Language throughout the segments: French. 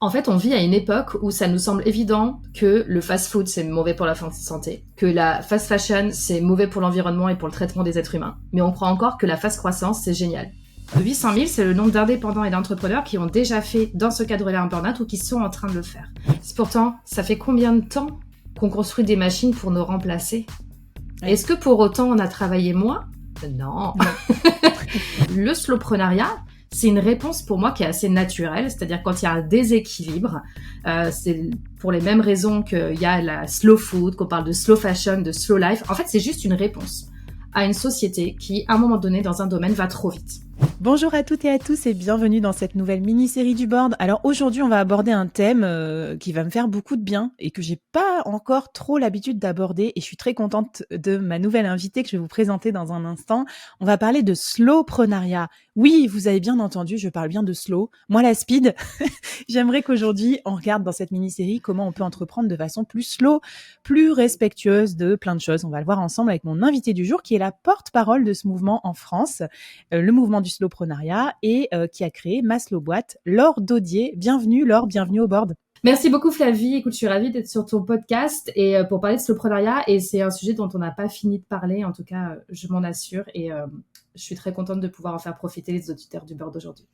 En fait, on vit à une époque où ça nous semble évident que le fast-food, c'est mauvais pour la santé, que la fast fashion, c'est mauvais pour l'environnement et pour le traitement des êtres humains. Mais on croit encore que la fast croissance, c'est génial. 800 000, c'est le nombre d'indépendants et d'entrepreneurs qui ont déjà fait dans ce cadre-là un burn-out ou qui sont en train de le faire. Pourtant, ça fait combien de temps qu'on construit des machines pour nous remplacer ? Ouais. Est-ce que pour autant on a travaillé moins ? Non. Le slowpreneuriat, c'est une réponse pour moi qui est assez naturelle, c'est-à-dire quand il y a un déséquilibre, c'est pour les mêmes raisons qu'il y a la slow food, qu'on parle de slow fashion, de slow life. En fait, c'est juste une réponse à une société qui, à un moment donné, dans un domaine, va trop vite. Bonjour à toutes et à tous et bienvenue dans cette nouvelle mini-série du board. Alors aujourd'hui, on va aborder un thème qui va me faire beaucoup de bien et que j'ai pas encore trop l'habitude d'aborder et je suis très contente de ma nouvelle invitée que je vais vous présenter dans un instant. On va parler de slowpreneuriat. Oui, vous avez bien entendu, je parle bien de slow. Moi, la speed, j'aimerais qu'aujourd'hui, on regarde dans cette mini-série comment on peut entreprendre de façon plus slow, plus respectueuse de plein de choses. On va le voir ensemble avec mon invité du jour qui est la porte-parole de ce mouvement en France, le mouvement du slowpreneuriat et qui a créé ma slow boîte, Laure Daudier. Bienvenue Laure, bienvenue au board. Merci beaucoup Flavie, écoute, je suis ravie d'être sur ton podcast et pour parler de slowpreneuriat et c'est un sujet dont on n'a pas fini de parler, en tout cas je m'en assure et je suis très contente de pouvoir en faire profiter les auditeurs du board aujourd'hui.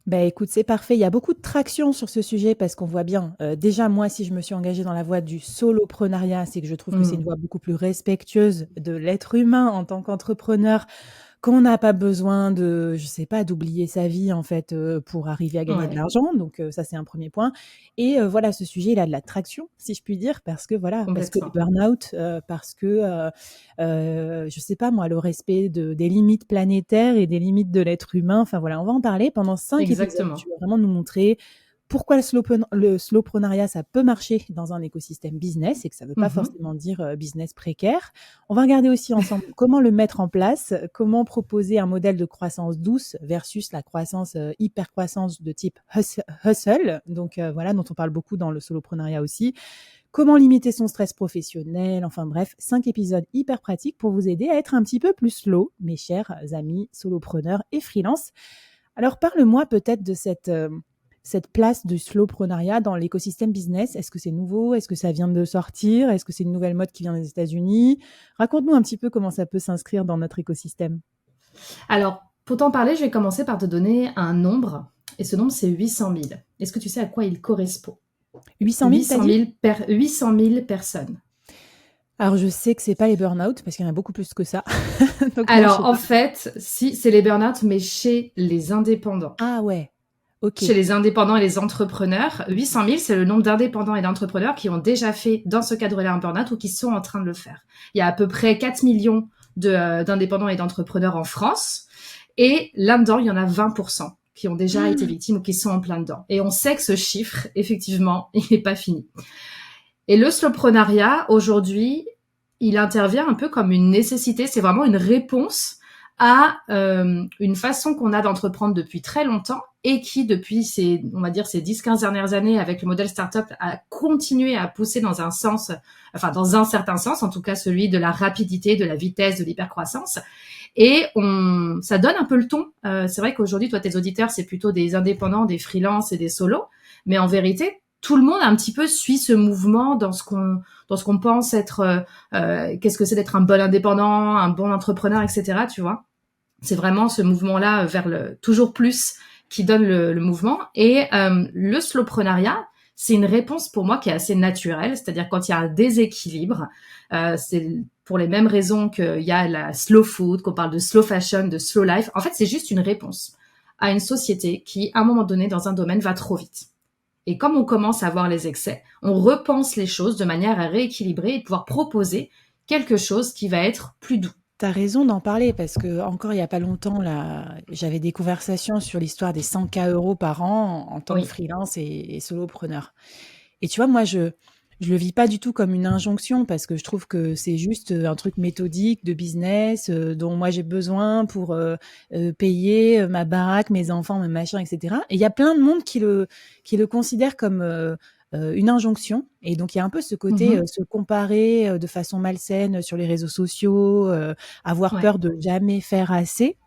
Ben écoute, c'est parfait. Il y a beaucoup de traction sur ce sujet parce qu'on voit bien. Déjà, moi, si je me suis engagée dans la voie du soloprenariat, c'est que je trouve que c'est une voie beaucoup plus respectueuse de l'être humain en tant qu'entrepreneur, qu'on n'a pas besoin de, je sais pas, d'oublier sa vie en fait pour arriver à gagner de l'argent. Donc ça, c'est un premier point. Et voilà, ce sujet, il a de la traction, si je puis dire, parce que voilà, parce que le burn-out, parce que je sais pas moi, le respect des limites planétaires et des limites de l'être humain. Enfin voilà, on va en parler pendant 5 épisodes. Tu vas vraiment nous montrer pourquoi le slowpreneuriat, ça peut marcher dans un écosystème business et que ça ne veut pas forcément dire business précaire. On va regarder aussi ensemble comment le mettre en place, comment proposer un modèle de croissance douce versus la croissance hyper-croissance de type hustle, donc voilà, dont on parle beaucoup dans le soloprenariat aussi. Comment limiter son stress professionnel, enfin bref, 5 épisodes hyper pratiques pour vous aider à être un petit peu plus slow, mes chers amis solopreneurs et freelance. Alors parle-moi peut-être de cette place du slowpreneuriat dans l'écosystème business. Est-ce que c'est nouveau? Est-ce que ça vient de sortir? Est-ce que c'est une nouvelle mode qui vient des États-Unis? Raconte-nous un petit peu comment ça peut s'inscrire dans notre écosystème. Alors, pour t'en parler, je vais commencer par te donner un nombre. Et ce nombre, c'est 800 000. Est-ce que tu sais à quoi il correspond? 800 000, 800 000 personnes. Alors, je sais que c'est pas les burn-out, parce qu'il y en a beaucoup plus que ça. Donc, alors, en fait, si, c'est les burn-out, mais chez les indépendants. Ah ouais. Okay. Chez les indépendants et les entrepreneurs, 800 000, c'est le nombre d'indépendants et d'entrepreneurs qui ont déjà fait dans ce cadre-là un burn-out ou qui sont en train de le faire. Il y a à peu près 4 millions d'indépendants et d'entrepreneurs en France. Et là-dedans, il y en a 20% qui ont déjà été victimes ou qui sont en plein dedans. Et on sait que ce chiffre, effectivement, il n'est pas fini. Et le slowpreneuriat, aujourd'hui, il intervient un peu comme une nécessité. C'est vraiment une réponse à une façon qu'on a d'entreprendre depuis très longtemps et qui, depuis ces 10-15 dernières années, avec le modèle startup, a continué à pousser dans un certain sens, en tout cas celui de la rapidité, de la vitesse, de l'hypercroissance. Et ça donne un peu le ton. C'est vrai qu'aujourd'hui, toi, tes auditeurs, c'est plutôt des indépendants, des freelances et des solos. Mais en vérité, tout le monde un petit peu suit ce mouvement dans ce qu'on pense être, qu'est-ce que c'est d'être un bon indépendant, un bon entrepreneur, etc. Tu vois. C'est vraiment ce mouvement-là vers le toujours plus qui donne le mouvement. Et le slowpreneuriat, c'est une réponse pour moi qui est assez naturelle, c'est-à-dire quand il y a un déséquilibre, c'est pour les mêmes raisons qu'il y a la slow food, qu'on parle de slow fashion, de slow life. En fait, c'est juste une réponse à une société qui, à un moment donné, dans un domaine, va trop vite. Et comme on commence à voir les excès, on repense les choses de manière à rééquilibrer et pouvoir proposer quelque chose qui va être plus doux. T'as raison d'en parler parce que encore il y a pas longtemps là, j'avais des conversations sur l'histoire des 100K € par an en tant que freelance et solopreneur. Et tu vois, moi je le vis pas du tout comme une injonction parce que je trouve que c'est juste un truc méthodique de business dont moi j'ai besoin pour payer ma baraque, mes enfants, mes machins, etc. Et il y a plein de monde qui le considère comme une injonction. Et donc, il y a un peu ce côté se comparer de façon malsaine sur les réseaux sociaux, avoir peur de jamais faire assez.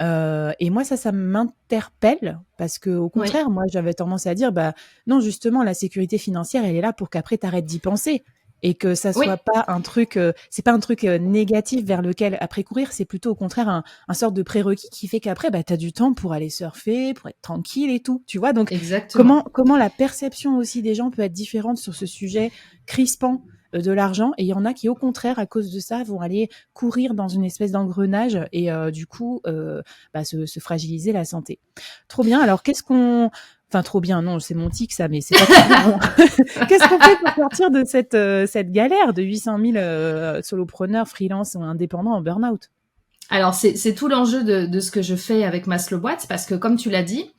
Et moi, ça m'interpelle parce qu'au Oui, contraire, moi, j'avais tendance à dire, bah non, justement, la sécurité financière, elle est là pour qu'après, tu arrêtes d'y penser et que ça soit oui, pas un truc, c'est pas un truc négatif vers lequel après courir, c'est plutôt au contraire un sorte de prérequis qui fait qu'après, bah, tu as du temps pour aller surfer, pour être tranquille et tout, tu vois. Donc, exactement. comment la perception aussi des gens peut être différente sur ce sujet crispant de l'argent, et il y en a qui, au contraire, à cause de ça, vont aller courir dans une espèce d'engrenage et du coup, bah, se fragiliser la santé. Trop bien. Alors, enfin, trop bien, non, c'est mon tic, ça, mais c'est pas trop bien. Hein. Qu'est-ce qu'on fait pour sortir de cette galère de 800 000 solopreneurs, freelance ou indépendants en burn-out? Alors, c'est tout l'enjeu de ce que je fais avec ma slow boîte, parce que comme tu l'as dit,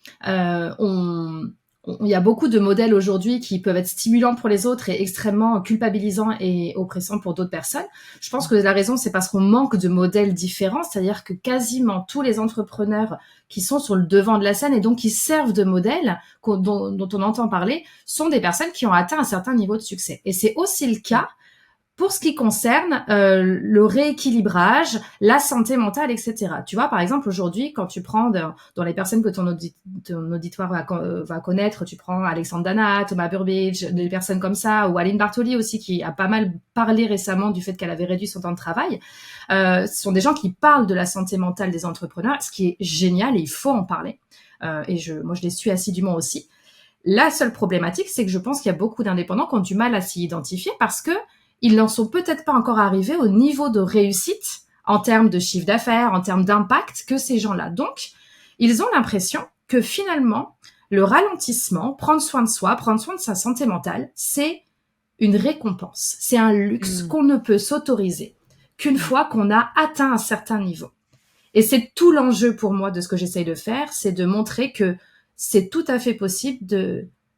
il y a beaucoup de modèles aujourd'hui qui peuvent être stimulants pour les autres et extrêmement culpabilisants et oppressants pour d'autres personnes. Je pense que la raison, c'est parce qu'on manque de modèles différents, c'est-à-dire que quasiment tous les entrepreneurs qui sont sur le devant de la scène et donc qui servent de modèles dont on entend parler sont des personnes qui ont atteint un certain niveau de succès. Et c'est aussi le cas pour ce qui concerne le rééquilibrage, la santé mentale, etc. Tu vois, par exemple, aujourd'hui, quand tu prends dans les personnes que ton auditoire va connaître, tu prends Alexandre Dana, Thomas Burbidge, des personnes comme ça, ou Aline Bartoli aussi, qui a pas mal parlé récemment du fait qu'elle avait réduit son temps de travail. Ce sont des gens qui parlent de la santé mentale des entrepreneurs, ce qui est génial et il faut en parler. Moi, je les suis assidûment aussi. La seule problématique, c'est que je pense qu'il y a beaucoup d'indépendants qui ont du mal à s'y identifier parce que ils n'en sont peut-être pas encore arrivés au niveau de réussite en termes de chiffre d'affaires, en termes d'impact que ces gens-là. Donc, ils ont l'impression que finalement, le ralentissement, prendre soin de soi, prendre soin de sa santé mentale, c'est une récompense. C'est un luxe Mmh, qu'on ne peut s'autoriser qu'une mmh, fois qu'on a atteint un certain niveau. Et c'est tout l'enjeu pour moi de ce que j'essaye de faire, c'est de montrer que c'est tout à fait possible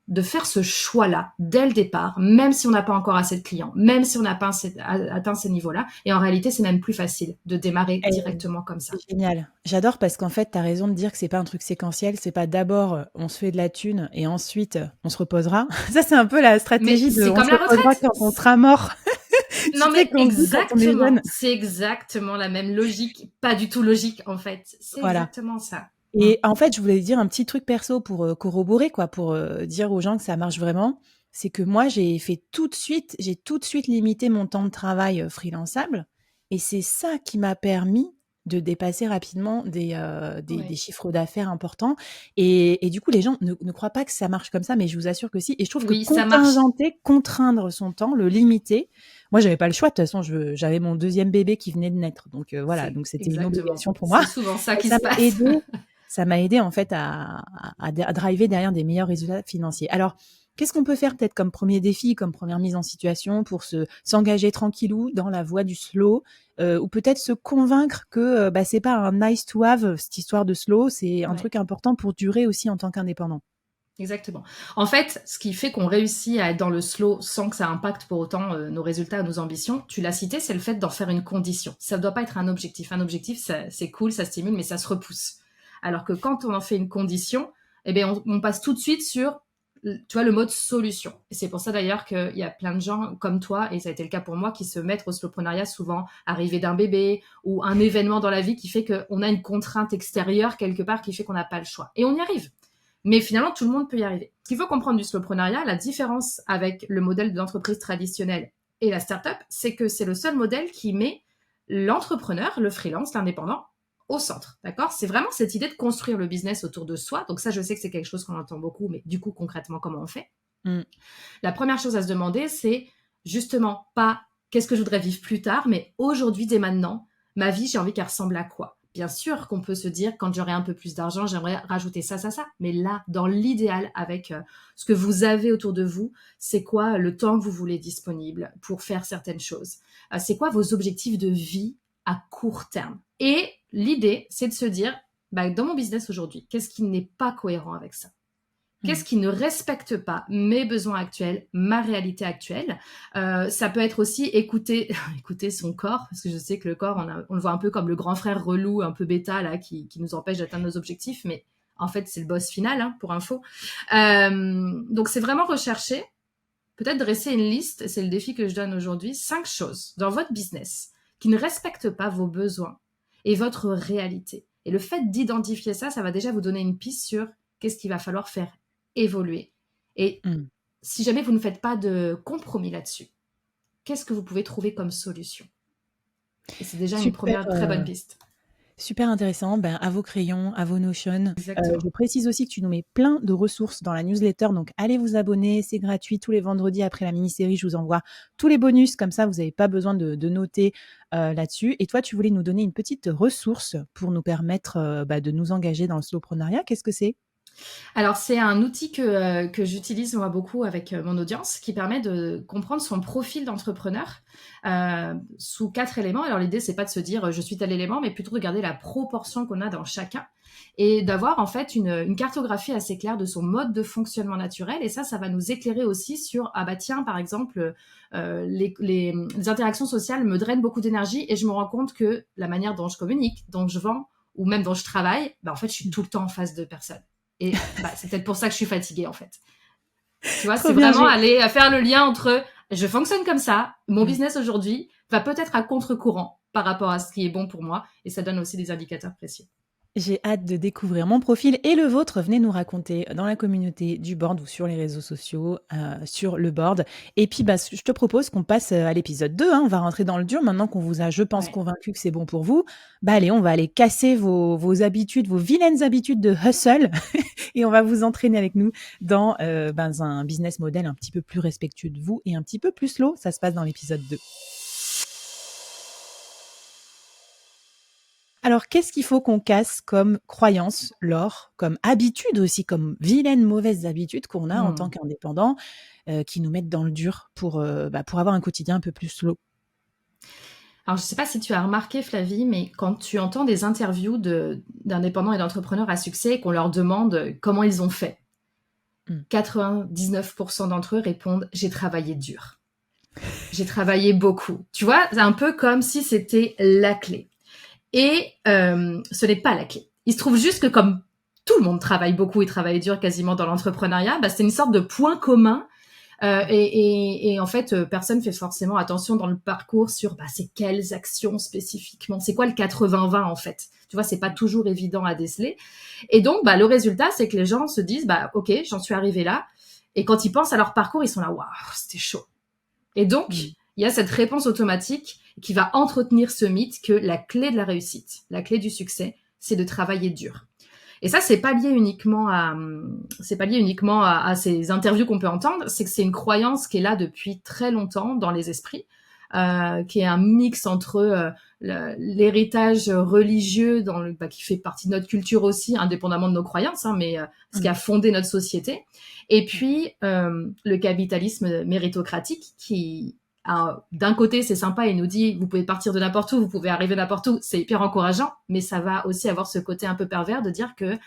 de faire ce choix-là dès le départ, même si on n'a pas encore assez de clients, même si on n'a pas atteint ces niveaux-là. Et en réalité, c'est même plus facile de démarrer et directement comme ça. c'est génial. J'adore parce qu'en fait, tu as raison de dire que c'est pas un truc séquentiel, c'est pas d'abord, on se fait de la thune et ensuite, on se reposera. Ça, c'est un peu la Mais stratégie de c'est on comme se la reposera retraite. quand on sera mort. Tu Non, sais mais qu'on dit quand on est exactement. jeune. C'est exactement la même logique. Pas du tout logique, en fait. C'est Voilà. exactement ça. Mm. Et en fait, je voulais dire un petit truc perso pour, corroborer quoi, pour, dire aux gens que ça marche vraiment. C'est que moi, j'ai tout de suite limité mon temps de travail, freelançable, et c'est ça qui m'a permis de dépasser rapidement des Ouais. chiffres d'affaires importants, et du coup, les gens ne croient pas que ça marche comme ça, mais je vous assure que si, et je trouve que Oui, ça marche. contraindre son temps, le limiter, moi, j'avais pas le choix. De toute façon, j'avais mon deuxième bébé qui venait de naître, donc voilà, C'est donc c'était une exactement. obligation pour moi. C'est souvent ça Et qui se passe. ça m'a aidé en fait à driver derrière des meilleurs résultats financiers. Alors, qu'est-ce qu'on peut faire peut-être comme premier défi, comme première mise en situation pour s'engager tranquillou dans la voie du slow, ou peut-être se convaincre que bah, c'est pas un nice to have cette histoire de slow, c'est un Ouais. truc important pour durer aussi en tant qu'indépendant. Exactement. En fait, ce qui fait qu'on réussit à être dans le slow sans que ça impacte pour autant nos résultats, nos ambitions, tu l'as cité, c'est le fait d'en faire une condition. Ça ne doit pas être un objectif. Un objectif, c'est cool, ça stimule, mais ça se repousse. Alors que quand on en fait une condition, eh bien, on passe tout de suite sur, tu vois, le mode solution. Et c'est pour ça d'ailleurs qu'il y a plein de gens comme toi, et ça a été le cas pour moi, qui se mettent au slowpreneuriat souvent arrivé d'un bébé ou un événement dans la vie qui fait qu'on a une contrainte extérieure quelque part qui fait qu'on n'a pas le choix. Et on y arrive. Mais finalement, tout le monde peut y arriver. Ce qu'il faut comprendre du slowpreneuriat, la différence avec le modèle d'entreprise traditionnelle et la startup, c'est que c'est le seul modèle qui met l'entrepreneur, le freelance, l'indépendant, au centre. D'accord? C'est vraiment cette idée de construire le business autour de soi. Donc ça, je sais que c'est quelque chose qu'on entend beaucoup, mais du coup, concrètement, comment on fait? Mm. La première chose à se demander, c'est justement pas qu'est-ce que je voudrais vivre plus tard, mais aujourd'hui, dès maintenant, ma vie, j'ai envie qu'elle ressemble à quoi? Bien sûr qu'on peut se dire, quand j'aurai un peu plus d'argent, j'aimerais rajouter ça, ça, ça. Mais là, dans l'idéal, avec ce que vous avez autour de vous, c'est quoi le temps que vous voulez disponible pour faire certaines choses? C'est quoi vos objectifs de vie à court terme? Et l'idée, c'est de se dire, bah, dans mon business aujourd'hui, qu'est-ce qui n'est pas cohérent avec ça? Qu'est-ce Mm. qui ne respecte pas mes besoins actuels, ma réalité actuelle? Ça peut être aussi écouter, écouter son corps, parce que je sais que le corps, on le voit un peu comme le grand frère relou, un peu bêta, là, qui nous empêche d'atteindre nos objectifs, mais en fait, c'est le boss final, hein, pour info. Donc, c'est vraiment rechercher, peut-être dresser une liste, c'est le défi que je donne aujourd'hui, 5 choses dans votre business qui ne respectent pas vos besoins et votre réalité. Et le fait d'identifier ça, ça va déjà vous donner une piste sur qu'est-ce qu'il va falloir faire évoluer. Et si jamais vous ne faites pas de compromis là-dessus, qu'est-ce que vous pouvez trouver comme solution? Et c'est déjà une première très bonne piste. Super intéressant. À vos crayons, à vos Notion. Exactement. Je précise aussi que tu nous mets plein de ressources dans la newsletter, donc allez vous abonner, c'est gratuit. Tous les vendredis après la mini-série, je vous envoie tous les bonus, comme ça vous n'avez pas besoin de noter là-dessus. Et toi, tu voulais nous donner une petite ressource pour nous permettre de nous engager dans le slowpreneuriat. Qu'est-ce que c'est ? Alors, c'est un outil que j'utilise moi beaucoup avec mon audience qui permet de comprendre son profil d'entrepreneur sous 4 éléments. Alors, l'idée, c'est pas de se dire je suis tel élément, mais plutôt de regarder la proportion qu'on a dans chacun et d'avoir en fait une cartographie assez claire de son mode de fonctionnement naturel. Et ça va nous éclairer aussi sur tiens, par exemple, les interactions sociales me drainent beaucoup d'énergie et je me rends compte que la manière dont je communique, dont je vends ou même dont je travaille, en fait, je suis tout le temps en face de personnes. Et c'est peut-être pour ça que je suis fatiguée, en fait. Tu vois, c'est vraiment aller faire le lien entre je fonctionne comme ça, mon business aujourd'hui va peut-être à contre-courant par rapport à ce qui est bon pour moi, et ça donne aussi des indicateurs précieux. J'ai hâte de découvrir mon profil et le vôtre. Venez nous raconter dans la communauté du board ou sur les réseaux sociaux, sur le board. Et puis, je te propose qu'on passe à l'épisode 2. On va rentrer dans le dur maintenant qu'on vous a, je pense, convaincu que c'est bon pour vous. Allez, on va aller casser vos habitudes, vos vilaines habitudes de hustle et on va vous entraîner avec nous dans un business model un petit peu plus respectueux de vous et un petit peu plus slow. Ça se passe dans l'épisode 2. Alors, qu'est-ce qu'il faut qu'on casse comme croyance, Laure, comme habitude aussi, comme vilaines, mauvaises habitudes qu'on a en tant qu'indépendant, qui nous mettent dans le dur pour avoir un quotidien un peu plus slow? Alors, je ne sais pas si tu as remarqué, Flavie, mais quand tu entends des interviews d'indépendants et d'entrepreneurs à succès et qu'on leur demande comment ils ont fait, 99% d'entre eux répondent « j'ai travaillé dur ». J'ai travaillé beaucoup. Tu vois, c'est un peu comme si c'était la clé. Et ce n'est pas la clé. Il se trouve juste que comme tout le monde travaille beaucoup et travaille dur quasiment dans l'entrepreneuriat, c'est une sorte de point commun. Et en fait, personne fait forcément attention dans le parcours sur c'est quelles actions spécifiquement. C'est quoi le 80-20 en fait? Tu vois, c'est pas toujours évident à déceler. Et donc, le résultat, c'est que les gens se disent, ok, j'en suis arrivé là. Et quand ils pensent à leur parcours, ils sont là, waouh, c'était chaud. Et donc, il y a cette réponse automatique qui va entretenir ce mythe que la clé de la réussite, la clé du succès, c'est de travailler dur. Et ça, c'est pas lié uniquement à ces interviews qu'on peut entendre, c'est que c'est une croyance qui est là depuis très longtemps dans les esprits, qui est un mix entre l'héritage religieux qui fait partie de notre culture aussi, indépendamment de nos croyances, mais ce qui a fondé notre société, et puis le capitalisme méritocratique qui d'un côté, c'est sympa, il nous dit vous pouvez partir de n'importe où, vous pouvez arriver n'importe où, c'est hyper encourageant, mais ça va aussi avoir ce côté un peu pervers de dire que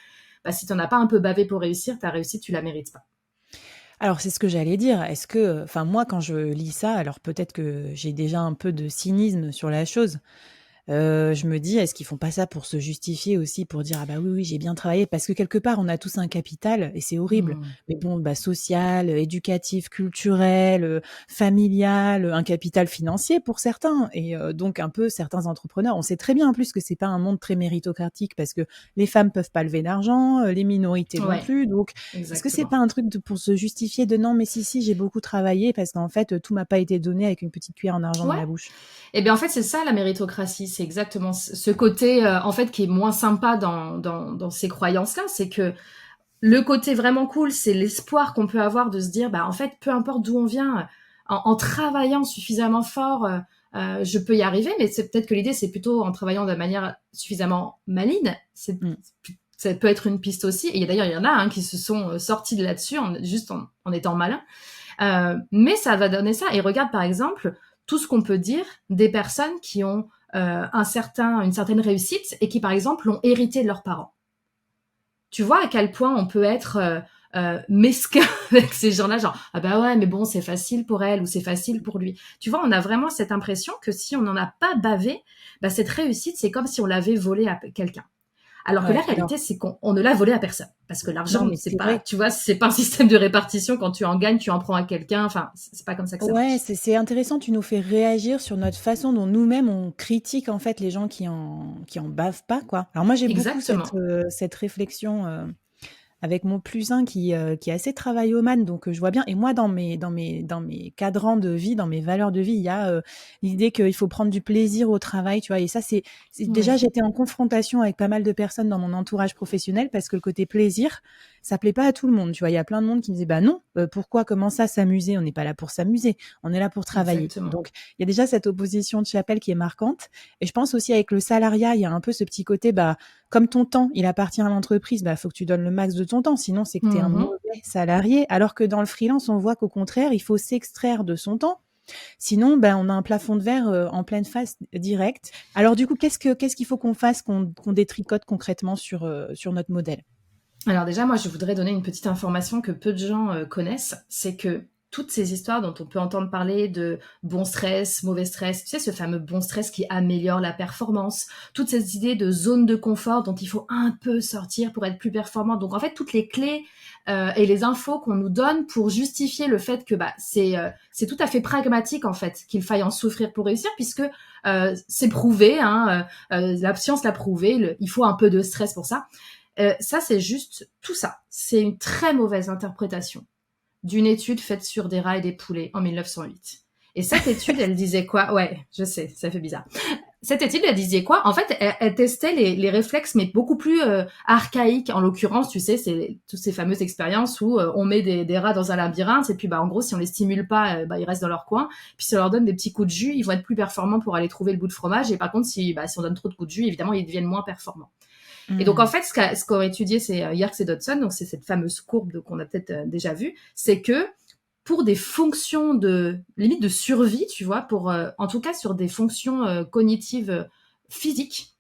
si tu n'en as pas un peu bavé pour réussir, ta réussite, tu la mérites pas. Alors, c'est ce que j'allais dire. Est-ce que, moi, quand je lis ça, alors peut-être que j'ai déjà un peu de cynisme sur la chose. Je me dis, est-ce qu'ils font pas ça pour se justifier aussi, pour dire oui, j'ai bien travaillé, parce que quelque part on a tous un capital et c'est horrible. Mais bon, social, éducatif, culturel, familial, un capital financier pour certains. Et donc un peu certains entrepreneurs, on sait très bien en plus que c'est pas un monde très méritocratique parce que les femmes peuvent pas lever d'argent, les minorités non plus. Donc est-ce que c'est pas un truc pour se justifier de non, mais si, j'ai beaucoup travaillé parce qu'en fait tout m'a pas été donné avec une petite cuillère en argent dans la bouche. Eh bien en fait c'est ça la méritocratie, c'est exactement ce côté en fait qui est moins sympa dans ces croyances-là, c'est que le côté vraiment cool, c'est l'espoir qu'on peut avoir de se dire en fait peu importe d'où on vient, en travaillant suffisamment fort, je peux y arriver, mais c'est peut-être que l'idée c'est plutôt en travaillant de manière suffisamment maligne, ça peut être une piste aussi, et d'ailleurs il y en a qui se sont sortis de là-dessus juste en étant malins, mais ça va donner ça. Et regarde par exemple tout ce qu'on peut dire des personnes qui ont une certaine réussite et qui, par exemple, l'ont hérité de leurs parents. Tu vois à quel point on peut être mesquin avec ces gens-là, genre « Ah ouais, mais bon, c'est facile pour elle ou c'est facile pour lui. » Tu vois, on a vraiment cette impression que si on n'en a pas bavé, cette réussite, c'est comme si on l'avait volée à quelqu'un. Alors que la Ouais, alors réalité, c'est qu'on ne l'a volé à personne. Parce que l'argent, non, mais c'est c'est pas, vrai. tu vois, c'est pas un système de répartition. Quand tu en gagnes, tu en prends à quelqu'un. Enfin, c'est pas comme ça que ça Ouais, marche. c'est intéressant, tu nous fais réagir sur notre façon dont nous-mêmes on critique en fait les gens qui en bavent pas, quoi. Alors moi j'ai beaucoup Exactement. cette réflexion, avec mon plus un qui est assez travaillomane, donc je vois bien. Et moi, dans mes cadrans de vie, dans mes valeurs de vie, il y a l'idée qu'il faut prendre du plaisir au travail, tu vois. Et ça, déjà, Oui. j'étais en confrontation avec pas mal de personnes dans mon entourage professionnel parce que le côté plaisir, ça plaît pas à tout le monde, tu vois. Il y a plein de monde qui me disait, bah non, pourquoi, comment ça, s'amuser? On n'est pas là pour s'amuser, on est là pour travailler. Exactement. Donc, il y a déjà cette opposition de chapelle qui est marquante. Et je pense aussi avec le salariat, il y a un peu ce petit côté, bah, comme ton temps, il appartient à l'entreprise, bah, faut que tu donnes le max de ton temps, sinon c'est que tu es un Mhm. mauvais salarié. Alors que dans le freelance, on voit qu'au contraire, il faut s'extraire de son temps. Sinon, ben, on a un plafond de verre en pleine face direct. Alors du coup, qu'est-ce qu'il faut qu'on fasse, qu'on détricote concrètement sur notre modèle? Alors déjà, moi, je voudrais donner une petite information que peu de gens connaissent, c'est que toutes ces histoires dont on peut entendre parler de bon stress, mauvais stress, tu sais, ce fameux bon stress qui améliore la performance, toutes ces idées de zone de confort dont il faut un peu sortir pour être plus performant. Donc en fait, toutes les clés et les infos qu'on nous donne pour justifier le fait que bah, c'est tout à fait pragmatique en fait qu'il faille en souffrir pour réussir, puisque c'est prouvé, hein, la science l'a prouvé, il faut un peu de stress pour ça. Ça, c'est juste tout ça. C'est une très mauvaise interprétation d'une étude faite sur des rats et des poulets en 1908. Et cette étude, elle disait quoi? Ouais, je sais, ça fait bizarre. Cette étude, elle disait quoi? En fait, elle testait les réflexes, mais beaucoup plus archaïques. En l'occurrence, tu sais, c'est toutes ces fameuses expériences où on met des rats dans un labyrinthe et puis, bah, en gros, si on les stimule pas, bah, ils restent dans leur coin. Puis si on leur donne des petits coups de jus, ils vont être plus performants pour aller trouver le bout de fromage. Et par contre, si on donne trop de coups de jus, évidemment, ils deviennent moins performants. Et donc, en Hmm. fait, ce qu'ont étudié, c'est Yerkes et Dodson, donc c'est cette fameuse courbe qu'on a peut-être déjà vue, c'est que pour des fonctions de limite de survie, tu vois, pour en tout cas sur des fonctions cognitives physiques,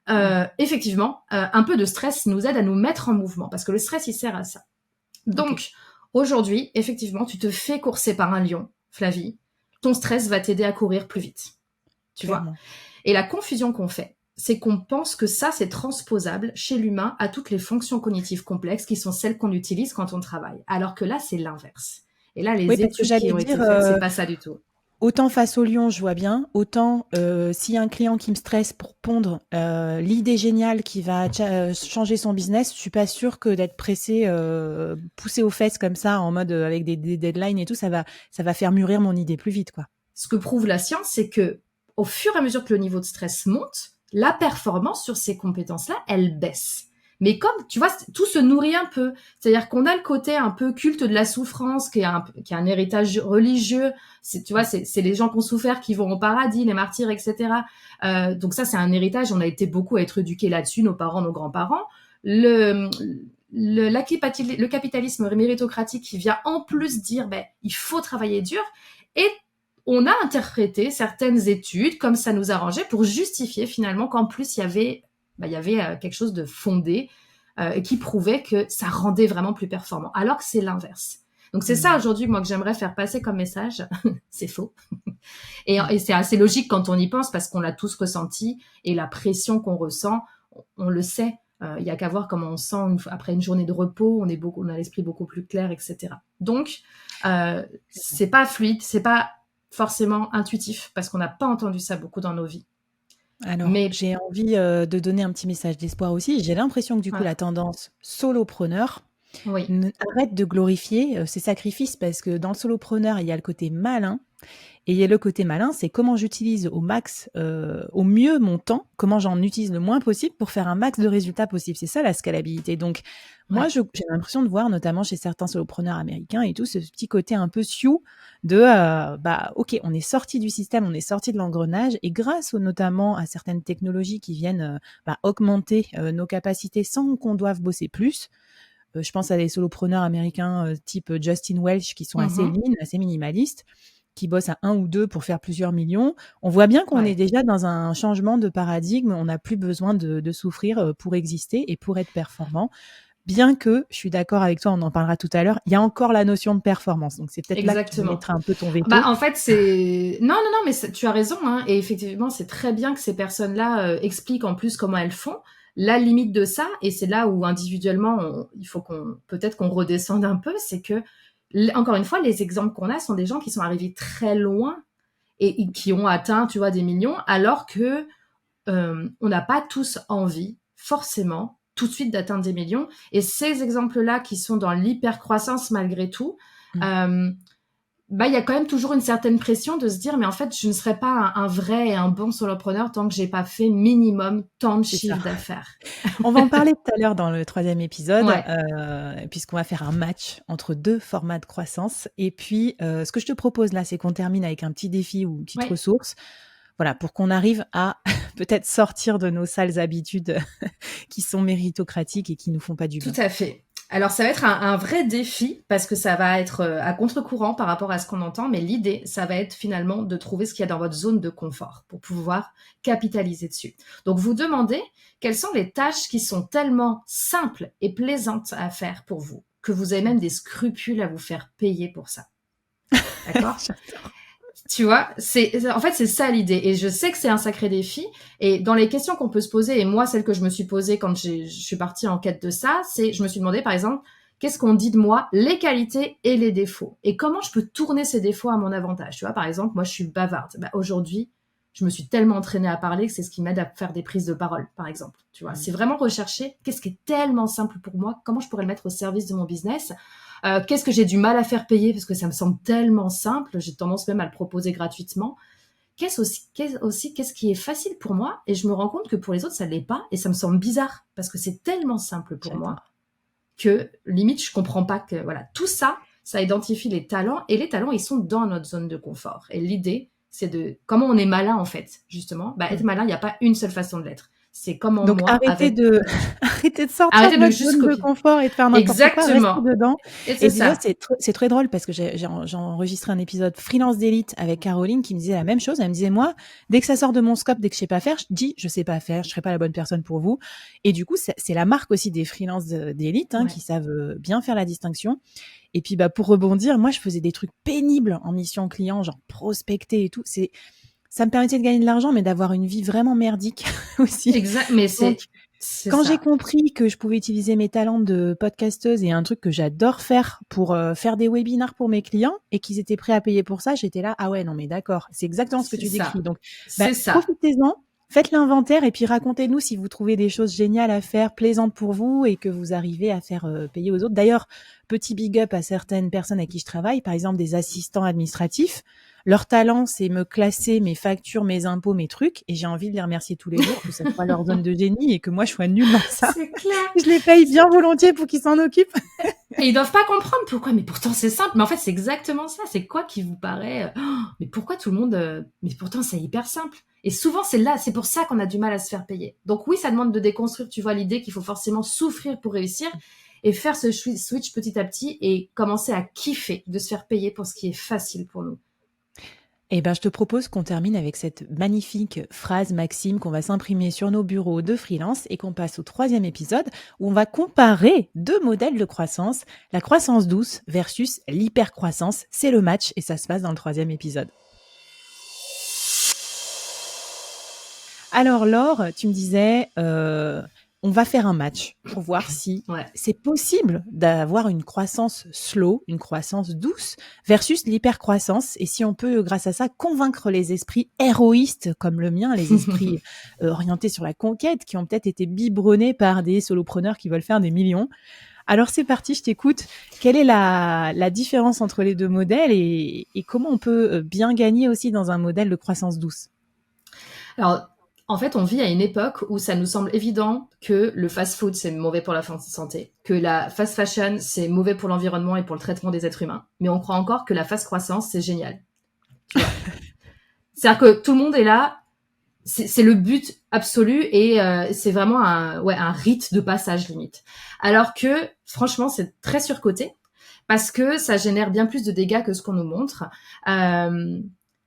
Ouais, effectivement, un peu de stress nous aide à nous mettre en mouvement, parce que le stress, il sert à ça. ok, Donc, aujourd'hui, effectivement, tu te fais courser par un lion, Flavie, ton stress va t'aider à courir plus vite, tu vois. clairement. Et la confusion qu'on fait, c'est qu'on pense que ça, c'est transposable chez l'humain à toutes les fonctions cognitives complexes qui sont celles qu'on utilise quand on travaille. Alors que là, c'est l'inverse. Et là, Oui, les parce que études qui j'allais ont dire, été faites, c'est pas ça du tout. autant face au lion, je vois bien, autant s'il y a un client qui me stresse pour pondre l'idée géniale qui va changer son business, je suis pas sûre que d'être pressé, poussé aux fesses comme ça, en mode avec des deadlines et tout, ça va faire mûrir mon idée plus vite, quoi. Ce que prouve la science, c'est que au fur et à mesure que le niveau de stress monte, la performance sur ces compétences-là, elle baisse. Mais comme, tu vois, tout se nourrit un peu. C'est-à-dire qu'on a le côté un peu culte de la souffrance, qui est un héritage religieux. Tu vois, c'est les gens qui ont souffert qui vont au paradis, les martyrs, etc. Donc ça, c'est un héritage. On a été beaucoup à être éduqués là-dessus, nos parents, nos grands-parents. Le, le capitalisme méritocratique qui vient en plus dire, ben, il faut travailler dur. Et on a interprété certaines études comme ça nous arrangeait pour justifier finalement qu'en plus il y avait quelque chose de fondé qui prouvait que ça rendait vraiment plus performant, alors que c'est l'inverse. Donc c'est ça Hmm. aujourd'hui moi que j'aimerais faire passer comme message. C'est faux. Ouais. Et c'est assez logique quand on y pense parce qu'on l'a tous ressenti et la pression qu'on ressent, on le sait. Il y a qu'à voir comment on sent après une journée de repos, on a l'esprit beaucoup plus clair, etc. Donc c'est pas fluide, c'est pas forcément intuitif parce qu'on n'a pas entendu ça beaucoup dans nos vies. Alors, Mais j'ai envie de donner un petit message d'espoir aussi. J'ai l'impression que du coup, ouais, la tendance solopreneur oui, arrête de glorifier ces sacrifices parce que dans le solopreneur, il y a le côté malin. Et il y a le côté malin, c'est comment j'utilise au max, au mieux mon temps, comment j'en utilise le moins possible pour faire un max de résultats possible. C'est ça la scalabilité. Donc, moi, ouais, j'ai l'impression de voir, notamment chez certains solopreneurs américains et tout, ce petit côté un peu sioux de, bah, ok, on est sorti du système, on est sorti de l'engrenage, et grâce notamment à certaines technologies qui viennent bah, augmenter nos capacités sans qu'on doive bosser plus. Je pense à des solopreneurs américains type Justin Welch qui sont assez mhm, lean, assez minimalistes, qui bossent à un ou deux pour faire plusieurs millions. On voit bien qu'on est ouais. déjà dans un changement de paradigme. On n'a plus besoin de souffrir pour exister et pour être performant. Bien que, je suis d'accord avec toi, on en parlera tout à l'heure, il y a encore la notion de performance. Donc, c'est peut-être là que tu Exactement. mettras un peu ton Bah, veto. en fait, c'est... Non, mais tu as raison, hein. Et effectivement, c'est très bien que ces personnes-là expliquent en plus comment elles font. la limite de ça, et c'est là où individuellement, il faut peut-être qu'on redescende un peu, c'est que, encore une fois, les exemples qu'on a sont des gens qui sont arrivés très loin et qui ont atteint, tu vois, des millions, alors que on n'a pas tous envie, forcément, tout de suite d'atteindre des millions. Et ces exemples-là qui sont dans l'hypercroissance malgré tout, il y a quand même toujours une certaine pression de se dire, mais en fait, je ne serai pas un vrai et un bon solopreneur tant que j'ai pas fait minimum tant de chiffre d'affaires. On va en parler tout à l'heure dans le 3e épisode, Ouais. puisqu'on va faire un match entre 2 formats de croissance. Et puis, ce que je te propose là, c'est qu'on termine avec un petit défi ou une petite ressource. Voilà, pour qu'on arrive à peut-être sortir de nos sales habitudes qui sont méritocratiques et qui nous font pas du bien. Tout à fait. Alors, ça va être un vrai défi parce que ça va être à contre-courant par rapport à ce qu'on entend, mais l'idée, ça va être finalement de trouver ce qu'il y a dans votre zone de confort pour pouvoir capitaliser dessus. Donc, vous demandez quelles sont les tâches qui sont tellement simples et plaisantes à faire pour vous que vous avez même des scrupules à vous faire payer pour ça. D'accord ? Tu vois, en fait, c'est ça l'idée. Et je sais que c'est un sacré défi. Et dans les questions qu'on peut se poser, et moi, celle que je me suis posée quand je suis partie en quête de ça, je me suis demandé, par exemple, qu'est-ce qu'on dit de moi, les qualités et les défauts. Et comment je peux tourner ces défauts à mon avantage. Tu vois, par exemple, moi, je suis bavarde. Aujourd'hui, je me suis tellement entraînée à parler que c'est ce qui m'aide à faire des prises de parole, par exemple. Tu vois, c'est vraiment rechercher qu'est-ce qui est tellement simple pour moi, comment je pourrais le mettre au service de mon business. Qu'est-ce que j'ai du mal à faire payer parce que ça me semble tellement simple, j'ai tendance même à le proposer gratuitement. Qu'est-ce qui est facile pour moi, et je me rends compte que pour les autres ça l'est pas, et ça me semble bizarre parce que c'est tellement simple pour moi que limite je comprends pas que voilà, tout ça identifie les talents, et les talents ils sont dans notre zone de confort. Et l'idée c'est de comment on est malin en fait, justement. Être malin, il n'y a pas une seule façon de l'être. C'est comment donc moi arrêtez de sortir de notre zone de confort et de faire n'importe quoi, rester dedans. Et déjà, c'est très drôle parce que j'ai enregistré un épisode freelance d'élite avec Caroline qui me disait la même chose. Elle me disait, moi, dès que ça sort de mon scope, dès que je sais pas faire, je dis je sais pas faire, je serai pas la bonne personne pour vous. Et du coup, c'est la marque aussi des freelances d'élite qui savent bien faire la distinction. Et puis pour rebondir, moi je faisais des trucs pénibles en mission client, genre prospecter et tout. Ça me permettait de gagner de l'argent, mais d'avoir une vie vraiment merdique aussi. Exact, mais quand j'ai compris que je pouvais utiliser mes talents de podcasteuse et un truc que j'adore faire pour faire des webinars pour mes clients et qu'ils étaient prêts à payer pour ça, j'étais là, ah ouais, non mais d'accord, c'est exactement ce que tu décris. Donc, profitez-en, faites l'inventaire et puis racontez-nous si vous trouvez des choses géniales à faire, plaisantes pour vous et que vous arrivez à faire payer aux autres. D'ailleurs, petit big up à certaines personnes avec qui je travaille, par exemple des assistants administratifs. Leur talent, c'est me classer mes factures, mes impôts, mes trucs, et j'ai envie de les remercier tous les jours que ça soit leur zone de génie et que moi je sois nulle dans ça. C'est clair. Je les paye bien volontiers pour qu'ils s'en occupent. Et ils doivent pas comprendre pourquoi, mais pourtant c'est simple. Mais en fait, c'est exactement ça. C'est quoi qui vous paraît mais pourquoi tout le monde mais pourtant c'est hyper simple. Et souvent c'est pour ça qu'on a du mal à se faire payer. Donc oui, ça demande de déconstruire, tu vois, l'idée qu'il faut forcément souffrir pour réussir et faire ce switch petit à petit et commencer à kiffer de se faire payer pour ce qui est facile pour nous. Eh ben, je te propose qu'on termine avec cette magnifique phrase maxime qu'on va s'imprimer sur nos bureaux de freelance et qu'on passe au 3e épisode où on va comparer 2 modèles de croissance, la croissance douce versus l'hypercroissance. C'est le match et ça se passe dans le 3e épisode. Alors Laure, tu me disais, on va faire un match pour voir si c'est possible d'avoir une croissance slow, une croissance douce versus l'hypercroissance, et si on peut, grâce à ça, convaincre les esprits héroïstes comme le mien, les esprits orientés sur la conquête, qui ont peut-être été biberonnés par des solopreneurs qui veulent faire des millions. Alors c'est parti, je t'écoute. Quelle est la différence entre les 2 modèles et comment on peut bien gagner aussi dans un modèle de croissance douce ? Alors, en fait, on vit à une époque où ça nous semble évident que le fast-food, c'est mauvais pour la santé, que la fast fashion, c'est mauvais pour l'environnement et pour le traitement des êtres humains. Mais on croit encore que la fast croissance, c'est génial. Tu vois. C'est-à-dire que tout le monde est là, c'est le but absolu et c'est vraiment un rite de passage limite. Alors que, franchement, c'est très surcoté parce que ça génère bien plus de dégâts que ce qu'on nous montre.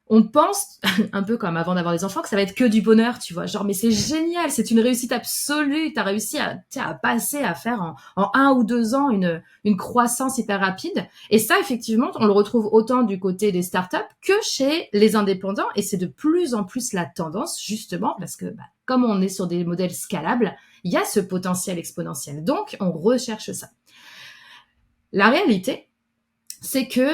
On pense, un peu comme avant d'avoir des enfants, que ça va être que du bonheur, tu vois. Genre, mais c'est génial, c'est une réussite absolue. T'as réussi à passer, à faire en 1 ou 2 ans une croissance hyper rapide. Et ça, effectivement, on le retrouve autant du côté des startups que chez les indépendants. Et c'est de plus en plus la tendance, justement, parce que comme on est sur des modèles scalables, il y a ce potentiel exponentiel. Donc, on recherche ça. La réalité, c'est que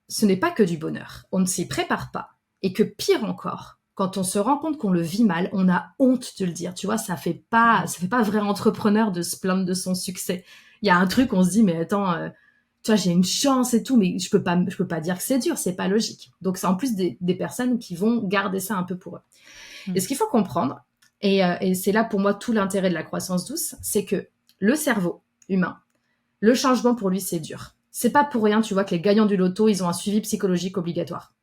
ce n'est pas que du bonheur. On ne s'y prépare pas. Et que pire encore, quand on se rend compte qu'on le vit mal, on a honte de le dire. Tu vois, ça fait pas vrai entrepreneur de se plaindre de son succès. Il y a un truc, on se dit, mais attends, tu vois, j'ai une chance et tout, mais je peux pas dire que c'est dur, c'est pas logique. Donc, c'est en plus des personnes qui vont garder ça un peu pour eux. Et ce qu'il faut comprendre, et c'est là pour moi tout l'intérêt de la croissance douce, c'est que le cerveau humain, le changement pour lui, c'est dur. C'est pas pour rien, tu vois, que les gagnants du loto, ils ont un suivi psychologique obligatoire.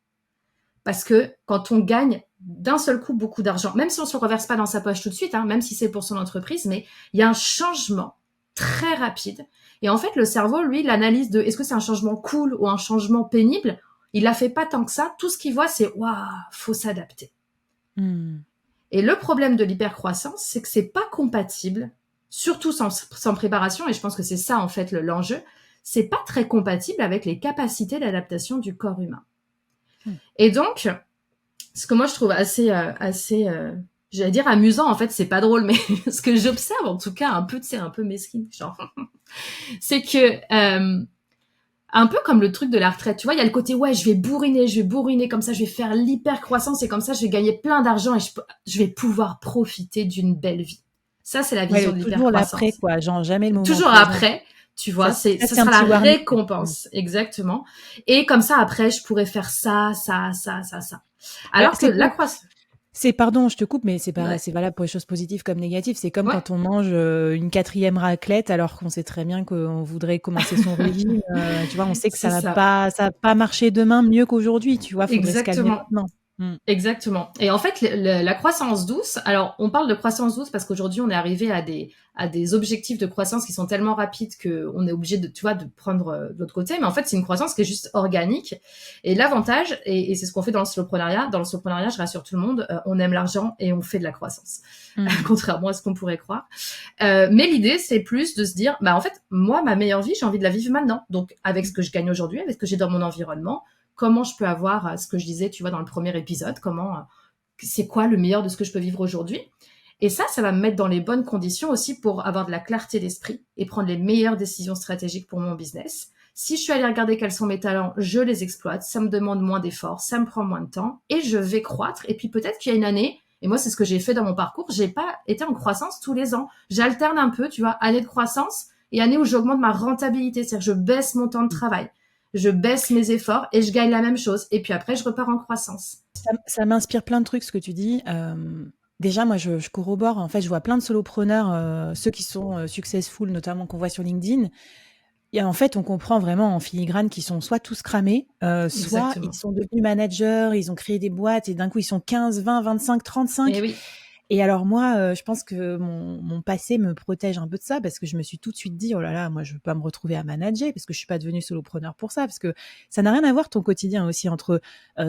Parce que quand on gagne d'un seul coup beaucoup d'argent, même si on se le reverse pas dans sa poche tout de suite, même si c'est pour son entreprise, mais il y a un changement très rapide. Et en fait, le cerveau, lui, l'analyse de est-ce que c'est un changement cool ou un changement pénible, il la fait pas tant que ça. Tout ce qu'il voit, c'est waouh, faut s'adapter. Et le problème de l'hypercroissance, c'est que c'est pas compatible, surtout sans préparation, et je pense que c'est ça en fait l'enjeu, c'est pas très compatible avec les capacités d'adaptation du corps humain. Et donc, ce que moi je trouve assez, j'allais dire amusant, en fait c'est pas drôle, mais ce que j'observe en tout cas un peu, tu sais, un peu mesquine, genre, c'est que un peu comme le truc de la retraite, tu vois, il y a le côté ouais, je vais bourriner, comme ça je vais faire l'hypercroissance et comme ça je vais gagner plein d'argent et je vais pouvoir profiter d'une belle vie. Ça c'est la vision de l'hypercroissance. Toujours l'après, quoi, genre jamais le moment toujours présent. Après, tu vois, ça sera la récompense, exactement. Et comme ça après je pourrais faire ça. Alors que la croissance... Pardon, je te coupe, mais c'est valable pour les choses positives comme négatives. C'est comme quand on mange une 4e raclette alors qu'on sait très bien qu'on voudrait commencer son régime. Tu vois, on sait que ça va pas marcher demain mieux qu'aujourd'hui. Tu vois, faudrait se calmer maintenant. Exactement. Et en fait, la croissance douce, alors on parle de croissance douce parce qu'aujourd'hui on est arrivé à des objectifs de croissance qui sont tellement rapides qu'on est obligé de, tu vois, de prendre de l'autre côté. Mais en fait, c'est une croissance qui est juste organique. Et l'avantage, et c'est ce qu'on fait dans le soloprenariat, je rassure tout le monde, on aime l'argent et on fait de la croissance. Contrairement à ce qu'on pourrait croire. Mais l'idée, c'est plus de se dire, bah en fait, moi, ma meilleure vie, j'ai envie de la vivre maintenant. Donc, avec ce que je gagne aujourd'hui, avec ce que j'ai dans mon environnement, comment je peux avoir ce que je disais, tu vois, dans le premier épisode, c'est quoi le meilleur de ce que je peux vivre aujourd'hui. Et ça va me mettre dans les bonnes conditions aussi pour avoir de la clarté d'esprit et prendre les meilleures décisions stratégiques pour mon business. Si je suis allée regarder quels sont mes talents, je les exploite, ça me demande moins d'efforts, ça me prend moins de temps et je vais croître. Et puis peut-être qu'il y a une année, et moi c'est ce que j'ai fait dans mon parcours, j'ai pas été en croissance tous les ans. J'alterne un peu, tu vois, année de croissance et année où j'augmente ma rentabilité, c'est-à-dire je baisse mon temps de travail. Je baisse mes efforts et je gagne la même chose. Et puis après, je repars en croissance. Ça m'inspire plein de trucs, ce que tu dis. Déjà, moi, je corrobore. En fait, je vois plein de solopreneurs, ceux qui sont successful, notamment qu'on voit sur LinkedIn. Et en fait, on comprend vraiment en filigrane qu'ils sont soit tous cramés, soit ils sont devenus managers, ils ont créé des boîtes et d'un coup, ils sont 15, 20, 25, 35. Et oui. Et alors moi, je pense que mon passé me protège un peu de ça parce que je me suis tout de suite dit, oh là là, moi je veux pas me retrouver à manager parce que je suis pas devenue solopreneur pour ça, parce que ça n'a rien à voir ton quotidien aussi entre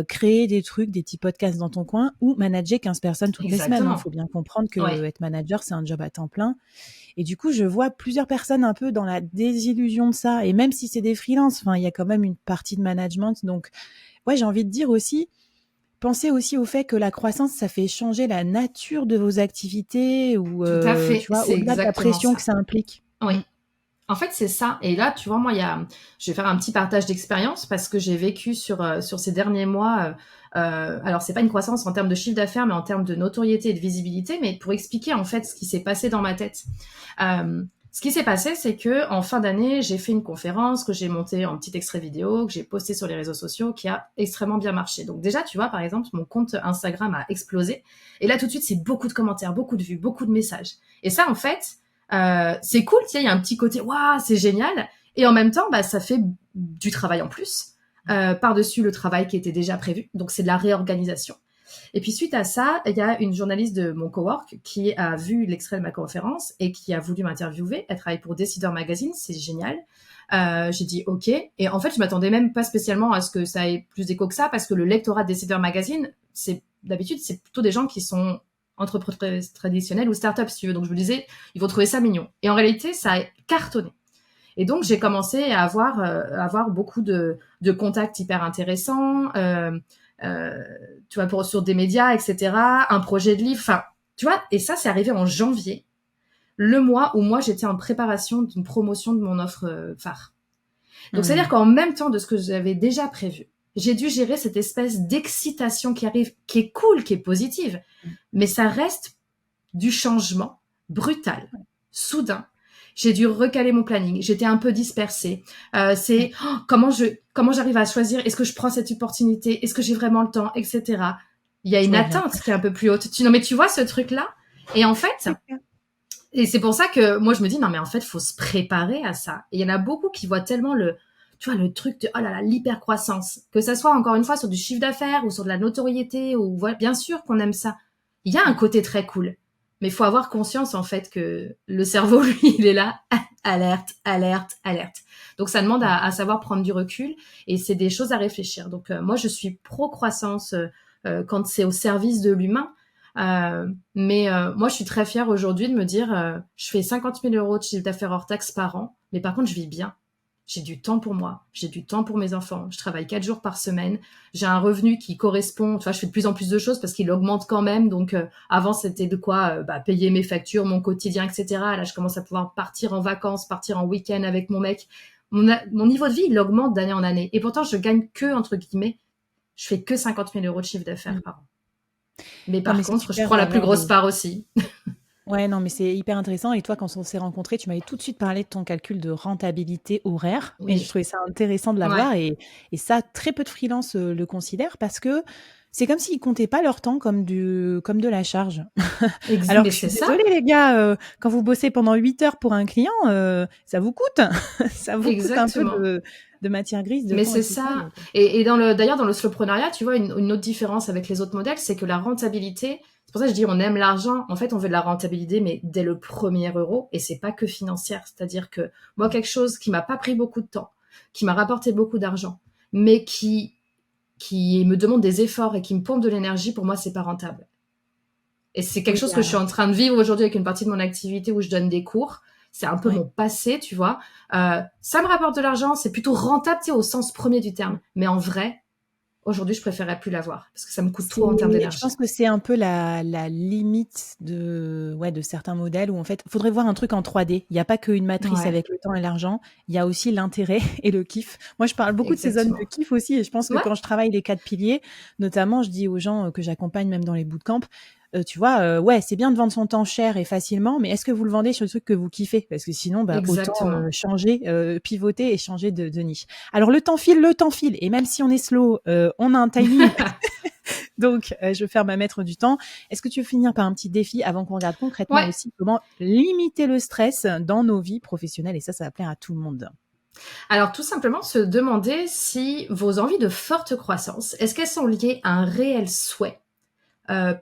créer des trucs, des petits podcasts dans ton coin ou manager 15 personnes toutes les semaines. Il faut bien comprendre que être manager, c'est un job à temps plein. Et du coup, je vois plusieurs personnes un peu dans la désillusion de ça. Et même si c'est des freelances, enfin, il y a quand même une partie de management. Donc, ouais, j'ai envie de dire aussi, pensez aussi au fait que la croissance, ça fait changer la nature de vos activités ou, tout à fait. Tu vois, au-delà de la pression que ça implique. Oui. En fait, c'est ça. Et là, tu vois, moi, je vais faire un petit partage d'expérience parce que j'ai vécu sur ces derniers mois. Alors, c'est pas une croissance en termes de chiffre d'affaires, mais en termes de notoriété et de visibilité. Mais pour expliquer en fait ce qui s'est passé dans ma tête. Ce qui s'est passé, c'est que en fin d'année, j'ai fait une conférence que j'ai montée en petit extrait vidéo, que j'ai posté sur les réseaux sociaux, qui a extrêmement bien marché. Donc déjà, tu vois, par exemple, mon compte Instagram a explosé. Et là, tout de suite, c'est beaucoup de commentaires, beaucoup de vues, beaucoup de messages. Et ça, en fait, c'est cool, tu sais, il y a un petit côté, waouh, c'est génial. Et en même temps, bah, ça fait du travail en plus, par-dessus le travail qui était déjà prévu. Donc, c'est de la réorganisation. Et puis, suite à ça, il y a une journaliste de mon cowork qui a vu l'extrait de ma conférence et qui a voulu m'interviewer. Elle travaille pour Décideur Magazine, c'est génial. J'ai dit OK. Et en fait, je m'attendais même pas spécialement à ce que ça ait plus d'écho que ça, parce que le lectorat de Décideur Magazine, d'habitude, c'est plutôt des gens qui sont entrepreneurs traditionnels ou start-up, si tu veux. Donc, je me disais, ils vont trouver ça mignon. Et en réalité, ça a cartonné. Et donc, j'ai commencé à avoir beaucoup de contacts hyper intéressants, tu vois, sur des médias, etc., un projet de livre, enfin, tu vois, et ça, c'est arrivé en janvier. le mois où moi j'étais en préparation d'une promotion de mon offre phare. Donc c'est-à-dire Mmh. qu'en même temps de ce que j'avais déjà prévu, j'ai dû gérer cette espèce d'excitation qui arrive, qui est cool, qui est positive, mais ça reste du changement brutal, soudain. J'ai dû recaler mon planning. J'étais un peu dispersée. Comment j'arrive à choisir. Est-ce que je prends cette opportunité? Est-ce que j'ai vraiment le temps, etc. Il y a Je une vois bien. atteinte qui est un peu plus haute. Non, mais tu vois ce truc-là. Et en fait, et c'est pour ça que moi je me dis non mais en fait faut se préparer à ça. Et il y en a beaucoup qui voient tellement tu vois le truc de oh là là l'hypercroissance, que ça soit encore une fois sur du chiffre d'affaires ou sur de la notoriété ou voilà, bien sûr qu'on aime ça. Il y a un côté très cool, mais il faut avoir conscience en fait que le cerveau lui il est là alerte alerte alerte. Donc ça demande à savoir prendre du recul et c'est des choses à réfléchir. Donc moi je suis pro croissance quand c'est au service de l'humain. Mais moi, je suis très fière aujourd'hui de me dire, je fais 50 000 euros de chiffre d'affaires hors taxe par an, mais par contre, je vis bien. J'ai du temps pour moi, j'ai du temps pour mes enfants. Je travaille 4 jours par semaine. J'ai un revenu qui correspond. Tu vois, je fais de plus en plus de choses parce qu'il augmente quand même. Donc, avant, c'était de quoi payer mes factures, mon quotidien, etc. Là, je commence à pouvoir partir en vacances, partir en week-end avec mon mec. Mon niveau de vie, il augmente d'année en année. Et pourtant, je gagne que, entre guillemets, je fais que 50 000 euros de chiffre d'affaires par an. Mais Non, mais par c'est contre, je super prends la plus d'avoir grosse des... part aussi. Ouais, non, mais c'est hyper intéressant. Et toi, quand on s'est rencontrés, tu m'avais tout de suite parlé de ton calcul de rentabilité horaire. Et je Oui. trouvais ça intéressant de Ouais. l'avoir. Et ça, très peu de freelance le considèrent parce que c'est comme s'ils comptaient pas leur temps comme de la charge. Alors Mais que je c'est suis ça. désolée, les gars, quand vous bossez pendant 8 heures pour un client, ça vous coûte. Ça vous coûte un peu Exactement. de matière grise, de Mais temps et c'est tout ça. ça. Donc, Et d'ailleurs, dans le slowpreneuriat, tu vois, une autre différence avec les autres modèles, c'est que la rentabilité, c'est pour ça que je dis on aime l'argent. En fait, on veut de la rentabilité, mais dès le premier euro. Et c'est pas que financière. C'est-à-dire que moi, quelque chose qui m'a pas pris beaucoup de temps, qui m'a rapporté beaucoup d'argent, mais qui me demande des efforts et qui me pompe de l'énergie, pour moi, c'est pas rentable. Et c'est quelque oui, chose que je suis en train de vivre aujourd'hui avec une partie de mon activité où je donne des cours. C'est un peu ouais. mon passé, tu vois. Ça me rapporte de l'argent, c'est plutôt rentable, tu sais, au sens premier du terme. Mais en vrai, aujourd'hui, je préférerais plus l'avoir parce que ça me coûte trop en termes Je d'énergie. pense que c'est un peu la limite de certains modèles où en fait, il faudrait voir un truc en 3D. Il n'y a pas qu'une matrice Ouais, avec le temps et l'argent, il y a aussi l'intérêt et le kiff. Moi, je parle beaucoup de ces zones de exactement. kiff aussi et je pense que Ouais, quand je travaille les 4 piliers, notamment, je dis aux gens que j'accompagne même dans les bootcamps, tu vois, ouais, c'est bien de vendre son temps cher et facilement, mais est-ce que vous le vendez sur le truc que vous kiffez? Parce que sinon, bah, autant exactement. changer, pivoter et changer de niche. Alors le temps file, et même si on est slow, on a un timing. Donc, je vais faire ma maître du temps. Est-ce que tu veux finir par un petit défi avant qu'on regarde concrètement Ouais. aussi comment limiter le stress dans nos vies professionnelles? Et ça va plaire à tout le monde. Alors, tout simplement se demander si vos envies de forte croissance, est-ce qu'elles sont liées à un réel souhait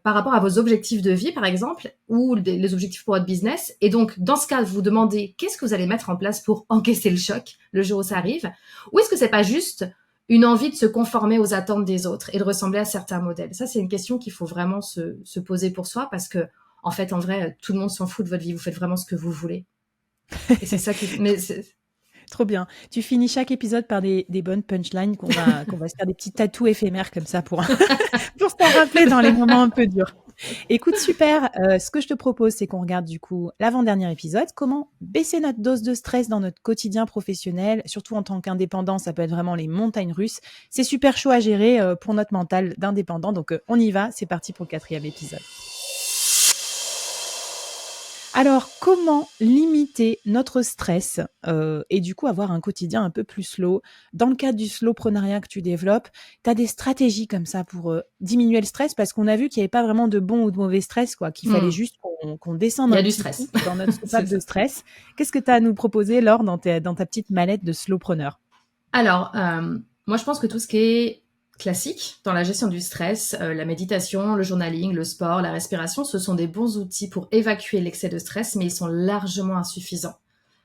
par rapport à vos objectifs de vie, par exemple, ou les objectifs pour votre business. Et donc, dans ce cas, vous vous demandez qu'est-ce que vous allez mettre en place pour encaisser le choc le jour où ça arrive, ou est-ce que c'est pas juste une envie de se conformer aux attentes des autres et de ressembler à certains modèles. Ça, c'est une question qu'il faut vraiment se poser pour soi parce que, en fait, en vrai, tout le monde s'en fout de votre vie. Vous faites vraiment ce que vous voulez. Et c'est ça qui... Mais Trop bien. Tu finis chaque épisode par des bonnes punchlines qu'on va se faire des petits tatous éphémères comme ça pour, pour s'en rappeler dans les moments un peu durs. Écoute, super. Ce que je te propose, c'est qu'on regarde du coup l'avant-dernier épisode. Comment baisser notre dose de stress dans notre quotidien professionnel, surtout en tant qu'indépendant, ça peut être vraiment les montagnes russes. C'est super chaud à gérer pour notre mental d'indépendant. Donc, on y va. C'est parti pour le 4e épisode. Alors, comment limiter notre stress et du coup avoir un quotidien un peu plus slow? Dans le cadre du slowpreneuriat que tu développes, tu as des stratégies comme ça pour diminuer le stress parce qu'on a vu qu'il n'y avait pas vraiment de bon ou de mauvais stress, quoi, qu'il fallait juste qu'on descende il y a un du petit coup stress. dans notre C'est soupape de ça. stress. Qu'est-ce que tu as à nous proposer, Laure, dans ta petite mallette de slowpreneur? Alors, moi, je pense que tout ce qui est classique dans la gestion du stress, la méditation, le journaling, le sport, la respiration, ce sont des bons outils pour évacuer l'excès de stress, mais ils sont largement insuffisants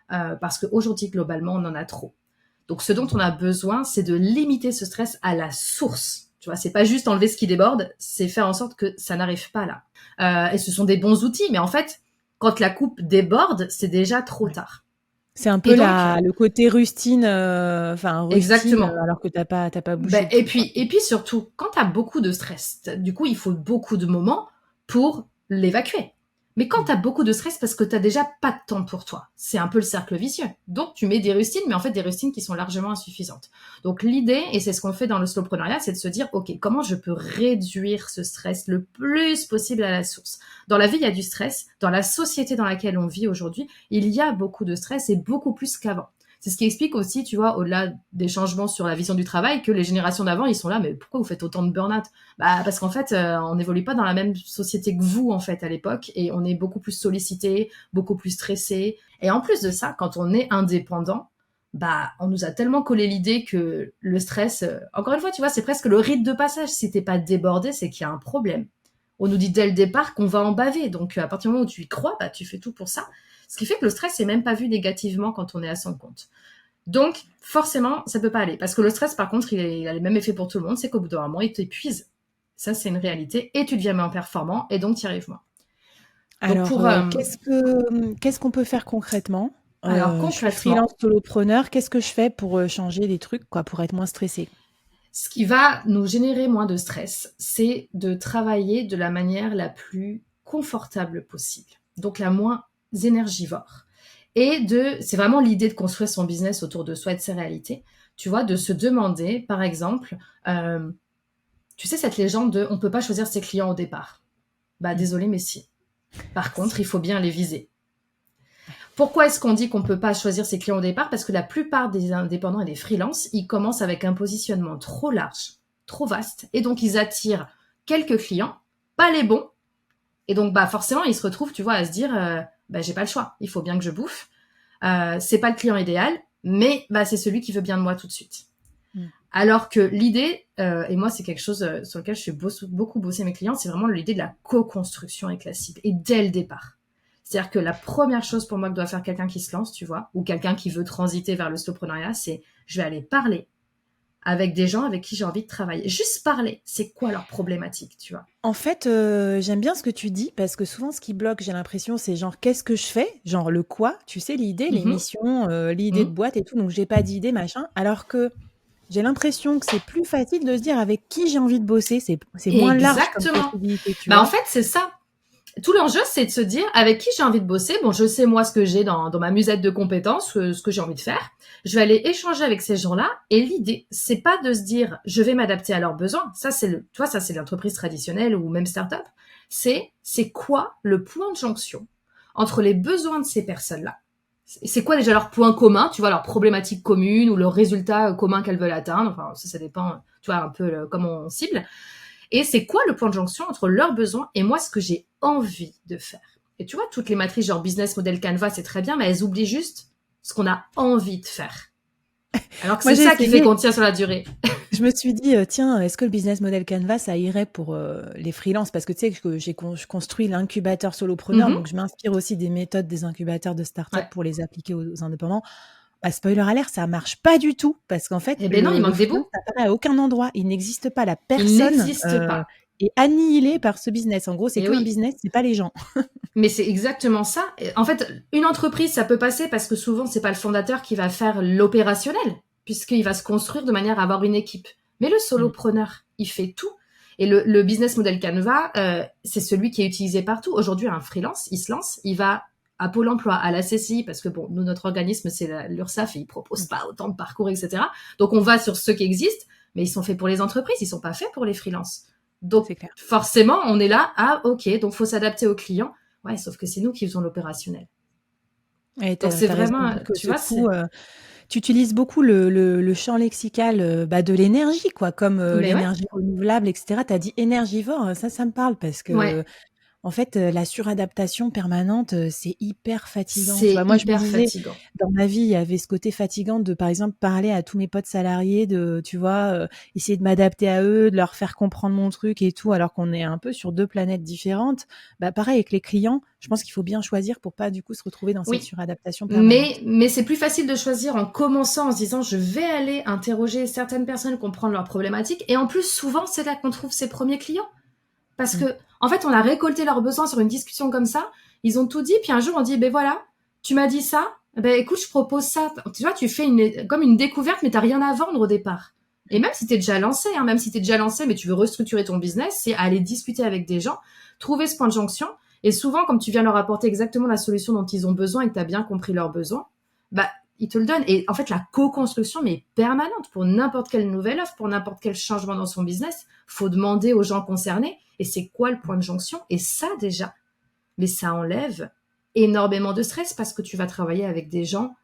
parce qu'aujourd'hui, globalement, on en a trop. Donc, ce dont on a besoin, c'est de limiter ce stress à la source. Tu vois, c'est pas juste enlever ce qui déborde, c'est faire en sorte que ça n'arrive pas là. Et ce sont des bons outils, mais en fait, quand la coupe déborde, c'est déjà trop tard. C'est un Et peu donc, le côté rustine, exactement. alors que t'as pas bouché Ben, le trou, quoi. et puis surtout, quand tu as beaucoup de stress, du coup, il faut beaucoup de moments pour l'évacuer. Mais quand tu as beaucoup de stress, parce que tu n'as déjà pas de temps pour toi, c'est un peu le cercle vicieux. Donc, tu mets des rustines, mais en fait, des rustines qui sont largement insuffisantes. Donc, l'idée, et c'est ce qu'on fait dans le slowpreneuriat, c'est de se dire, OK, comment je peux réduire ce stress le plus possible à la source? Dans la vie, il y a du stress. Dans la société dans laquelle on vit aujourd'hui, il y a beaucoup de stress et beaucoup plus qu'avant. C'est ce qui explique aussi, tu vois, au-delà des changements sur la vision du travail, que les générations d'avant, ils sont là, mais pourquoi vous faites autant de burn-out? Bah, parce qu'en fait, on n'évolue pas dans la même société que vous, en fait, à l'époque, et on est beaucoup plus sollicité, beaucoup plus stressé. Et en plus de ça, quand on est indépendant, bah, on nous a tellement collé l'idée que le stress, encore une fois, tu vois, c'est presque le rite de passage. Si t'es pas débordé, c'est qu'il y a un problème. On nous dit dès le départ qu'on va en baver. Donc, à partir du moment où tu y crois, bah, tu fais tout pour ça. Ce qui fait que le stress n'est même pas vu négativement quand on est à son compte. Donc, forcément, ça peut pas aller. Parce que le stress, par contre, il a les mêmes effets pour tout le monde. C'est qu'au bout d'un moment, il t'épuise. Ça, c'est une réalité. Et tu deviens moins performant et donc tu y arrives moins. Alors, qu'est-ce qu'on peut faire concrètement? Alors, Je suis concrètement, freelance solopreneur. Qu'est-ce que je fais pour changer des trucs, quoi, pour être moins stressée? ce qui va nous générer moins de stress, c'est de travailler de la manière la plus confortable possible. Donc, la moins énergivore. C'est vraiment l'idée de construire son business autour de soi et de ses réalités. Tu vois, de se demander, par exemple, tu sais, cette légende de on peut pas choisir ses clients au départ. Bah, désolé, mais si. Par contre, il faut bien les viser. Pourquoi est-ce qu'on dit qu'on peut pas choisir ses clients au départ? Parce que la plupart des indépendants et des freelances, ils commencent avec un positionnement trop large, trop vaste, et donc ils attirent quelques clients, pas les bons, et donc bah forcément ils se retrouvent, tu vois, à se dire, bah j'ai pas le choix, il faut bien que je bouffe. C'est pas le client idéal, mais bah c'est celui qui veut bien de moi tout de suite. Alors que l'idée, et moi c'est quelque chose sur lequel je suis beaucoup bossé mes clients, c'est vraiment l'idée de la co-construction avec la cible, et dès le départ. C'est-à-dire que la première chose pour moi que doit faire quelqu'un qui se lance, tu vois, ou quelqu'un qui veut transiter vers le slowpreneuriat, c'est je vais aller parler avec des gens avec qui j'ai envie de travailler. Juste parler, c'est quoi leur problématique, tu vois? En fait, j'aime bien ce que tu dis parce que souvent ce qui bloque, j'ai l'impression, c'est genre: «Qu'est-ce que je fais?» genre le quoi, tu sais, l'idée, les Mhm. missions, l'idée de boîte et tout, donc j'ai pas d'idée, machin. Alors que j'ai l'impression que c'est plus facile de se dire avec qui j'ai envie de bosser, c'est moins large comme Exactement. possibilité, tu Bah en vois? fait, c'est ça. Tout l'enjeu, c'est de se dire avec qui j'ai envie de bosser. Bon, je sais moi ce que j'ai dans ma musette de compétences, ce que j'ai envie de faire. Je vais aller échanger avec ces gens-là. Et l'idée, c'est pas de se dire je vais m'adapter à leurs besoins. Ça, ça c'est l'entreprise traditionnelle ou même start-up. C'est quoi le point de jonction entre les besoins de ces personnes-là? C'est quoi déjà leurs points communs, tu vois, leurs problématiques communes ou leurs résultats communs qu'elles veulent atteindre. Enfin, ça dépend, tu vois, un peu comment on cible. Et c'est quoi le point de jonction entre leurs besoins et moi, ce que j'ai envie de faire? Et tu vois, toutes les matrices genre business model Canva, c'est très bien, mais elles oublient juste ce qu'on a envie de faire. Alors que Moi, c'est j'ai ça qui fait essayé. qu'on tient sur la durée. Je me suis dit, tiens, est-ce que le business model Canva, ça irait pour les freelances? Parce que tu sais que je construis l'incubateur solopreneur, donc je m'inspire aussi des méthodes des incubateurs de start-up Ouais. pour les appliquer aux indépendants. Bah, spoiler alert, ça marche pas du tout parce qu'en fait, Eh ben non, il le manque des freelance bouts. apparaît à aucun endroit. Il n'existe pas. La Il personne n'existe pas. est annihilée par ce business. En gros, c'est Et que un oui. business, c'est pas les gens. Mais c'est exactement ça. En fait, une entreprise, ça peut passer parce que souvent, c'est pas le fondateur qui va faire l'opérationnel, puisqu'il va se construire de manière à avoir une équipe. Mais le Mm. solopreneur, il fait tout. Et le business model Canva, c'est celui qui est utilisé partout. Aujourd'hui, un freelance, il se lance, il va à Pôle emploi, à la CCI, parce que bon, nous, notre organisme, c'est l'URSSAF et il propose pas autant de parcours, etc. Donc, on va sur ceux qui existent, mais ils sont faits pour les entreprises, ils sont pas faits pour les freelances. Donc, C'est clair. forcément, on est là, ah, ok, donc faut s'adapter aux clients. Ouais, sauf que c'est nous qui faisons l'opérationnel. Et Donc, t'as c'est as raison. vraiment, Donc, tu du vois, coup, c'est... tu utilises beaucoup le champ lexical de l'énergie, quoi, comme Mais ouais, l'énergie renouvelable, etc. Tu as dit énergivore, ça me parle parce ouais, que en fait, la suradaptation permanente, c'est hyper fatigant, tu vois? c'est Moi, je me hyper disais, fatigant. dans ma vie, il y avait ce côté fatigant de, par exemple, parler à tous mes potes salariés, de, tu vois, essayer de m'adapter à eux, de leur faire comprendre mon truc et tout, alors qu'on est un peu sur 2 planètes différentes. Bah, pareil avec les clients, je pense qu'il faut bien choisir pour pas, du coup, se retrouver dans cette Oui, suradaptation permanente. mais c'est plus facile de choisir en commençant en se disant je vais aller interroger certaines personnes, comprendre leurs problématiques. Et en plus, souvent, c'est là qu'on trouve ses premiers clients. Parce Mmh. que, en fait, on a récolté leurs besoins sur une discussion comme ça. Ils ont tout dit. Puis un jour, on dit, ben voilà, tu m'as dit ça. Ben écoute, je propose ça. Tu vois, tu fais comme une découverte, mais t'as rien à vendre au départ. Et même si t'es déjà lancé, mais tu veux restructurer ton business, c'est aller discuter avec des gens, trouver ce point de jonction. Et souvent, comme tu viens leur apporter exactement la solution dont ils ont besoin et que tu as bien compris leurs besoins, bah, ils te le donnent. Et en fait, la co-construction, mais est permanente pour n'importe quelle nouvelle offre, pour n'importe quel changement dans son business. Faut demander aux gens concernés, et c'est quoi le point de jonction? Et ça, déjà, mais ça enlève énormément de stress parce que tu vas travailler avec des gens,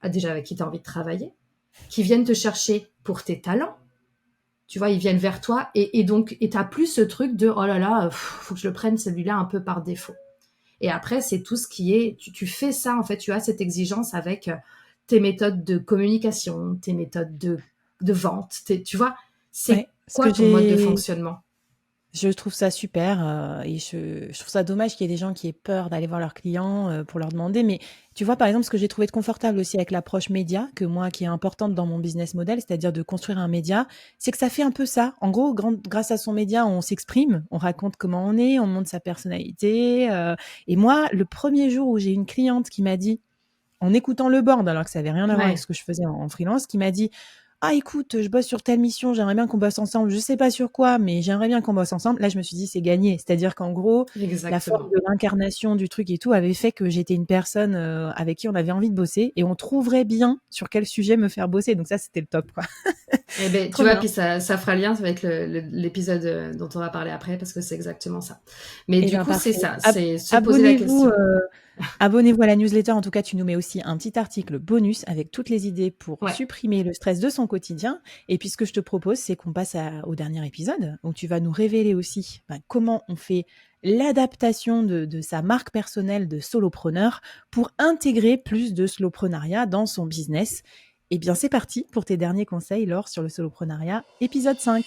déjà avec qui tu as envie de travailler, qui viennent te chercher pour tes talents. Tu vois, ils viennent vers toi et donc, et t'as plus ce truc de, oh là là, faut que je le prenne celui-là un peu par défaut. Et après, c'est tout ce qui est, tu fais ça, en fait, tu as cette exigence avec tes méthodes de communication, tes méthodes de vente, tu vois, c'est Ouais, ce quoi que ton mode de j'ai fonctionnement? je trouve ça super, et je trouve ça dommage qu'il y ait des gens qui aient peur d'aller voir leurs clients, pour leur demander. Mais tu vois, par exemple, ce que j'ai trouvé de confortable aussi avec l'approche média, que moi qui est importante dans mon business model, c'est-à-dire de construire un média, c'est que ça fait un peu ça. En gros, grâce à son média, on s'exprime, on raconte comment on est, on montre sa personnalité, et moi, le premier jour où j'ai une cliente qui m'a dit, en écoutant le board, alors que ça avait rien à voir avec Ouais, ce que je faisais en freelance, qui m'a dit: «Ah écoute, je bosse sur telle mission, j'aimerais bien qu'on bosse ensemble. Je sais pas sur quoi, mais j'aimerais bien qu'on bosse ensemble». Là, je me suis dit: «C'est gagné». C'est-à-dire qu'en gros, la force exactement. de l'incarnation du truc et tout avait fait que j'étais une personne, avec qui on avait envie de bosser et on trouverait bien sur quel sujet me faire bosser. Donc ça, c'était le top, quoi. Eh ben, tu Trop vois, bien. puis ça fera lien avec l'épisode dont on va parler après, parce que c'est exactement ça. Mais Eh du ben, coup, c'est parfait. ça, c'est se poser la Abonnez-vous, question. abonnez-vous à la newsletter. En tout cas, tu nous mets aussi un petit article bonus avec toutes les idées pour Ouais. supprimer le stress de son quotidien. Et puis, ce que je te propose, c'est qu'on passe au dernier épisode où tu vas nous révéler aussi comment on fait l'adaptation de sa marque personnelle de solopreneur pour intégrer plus de slowpreneuriat dans son business. Eh bien, c'est parti pour tes derniers conseils, Laure, sur le soloprenariat, épisode 5.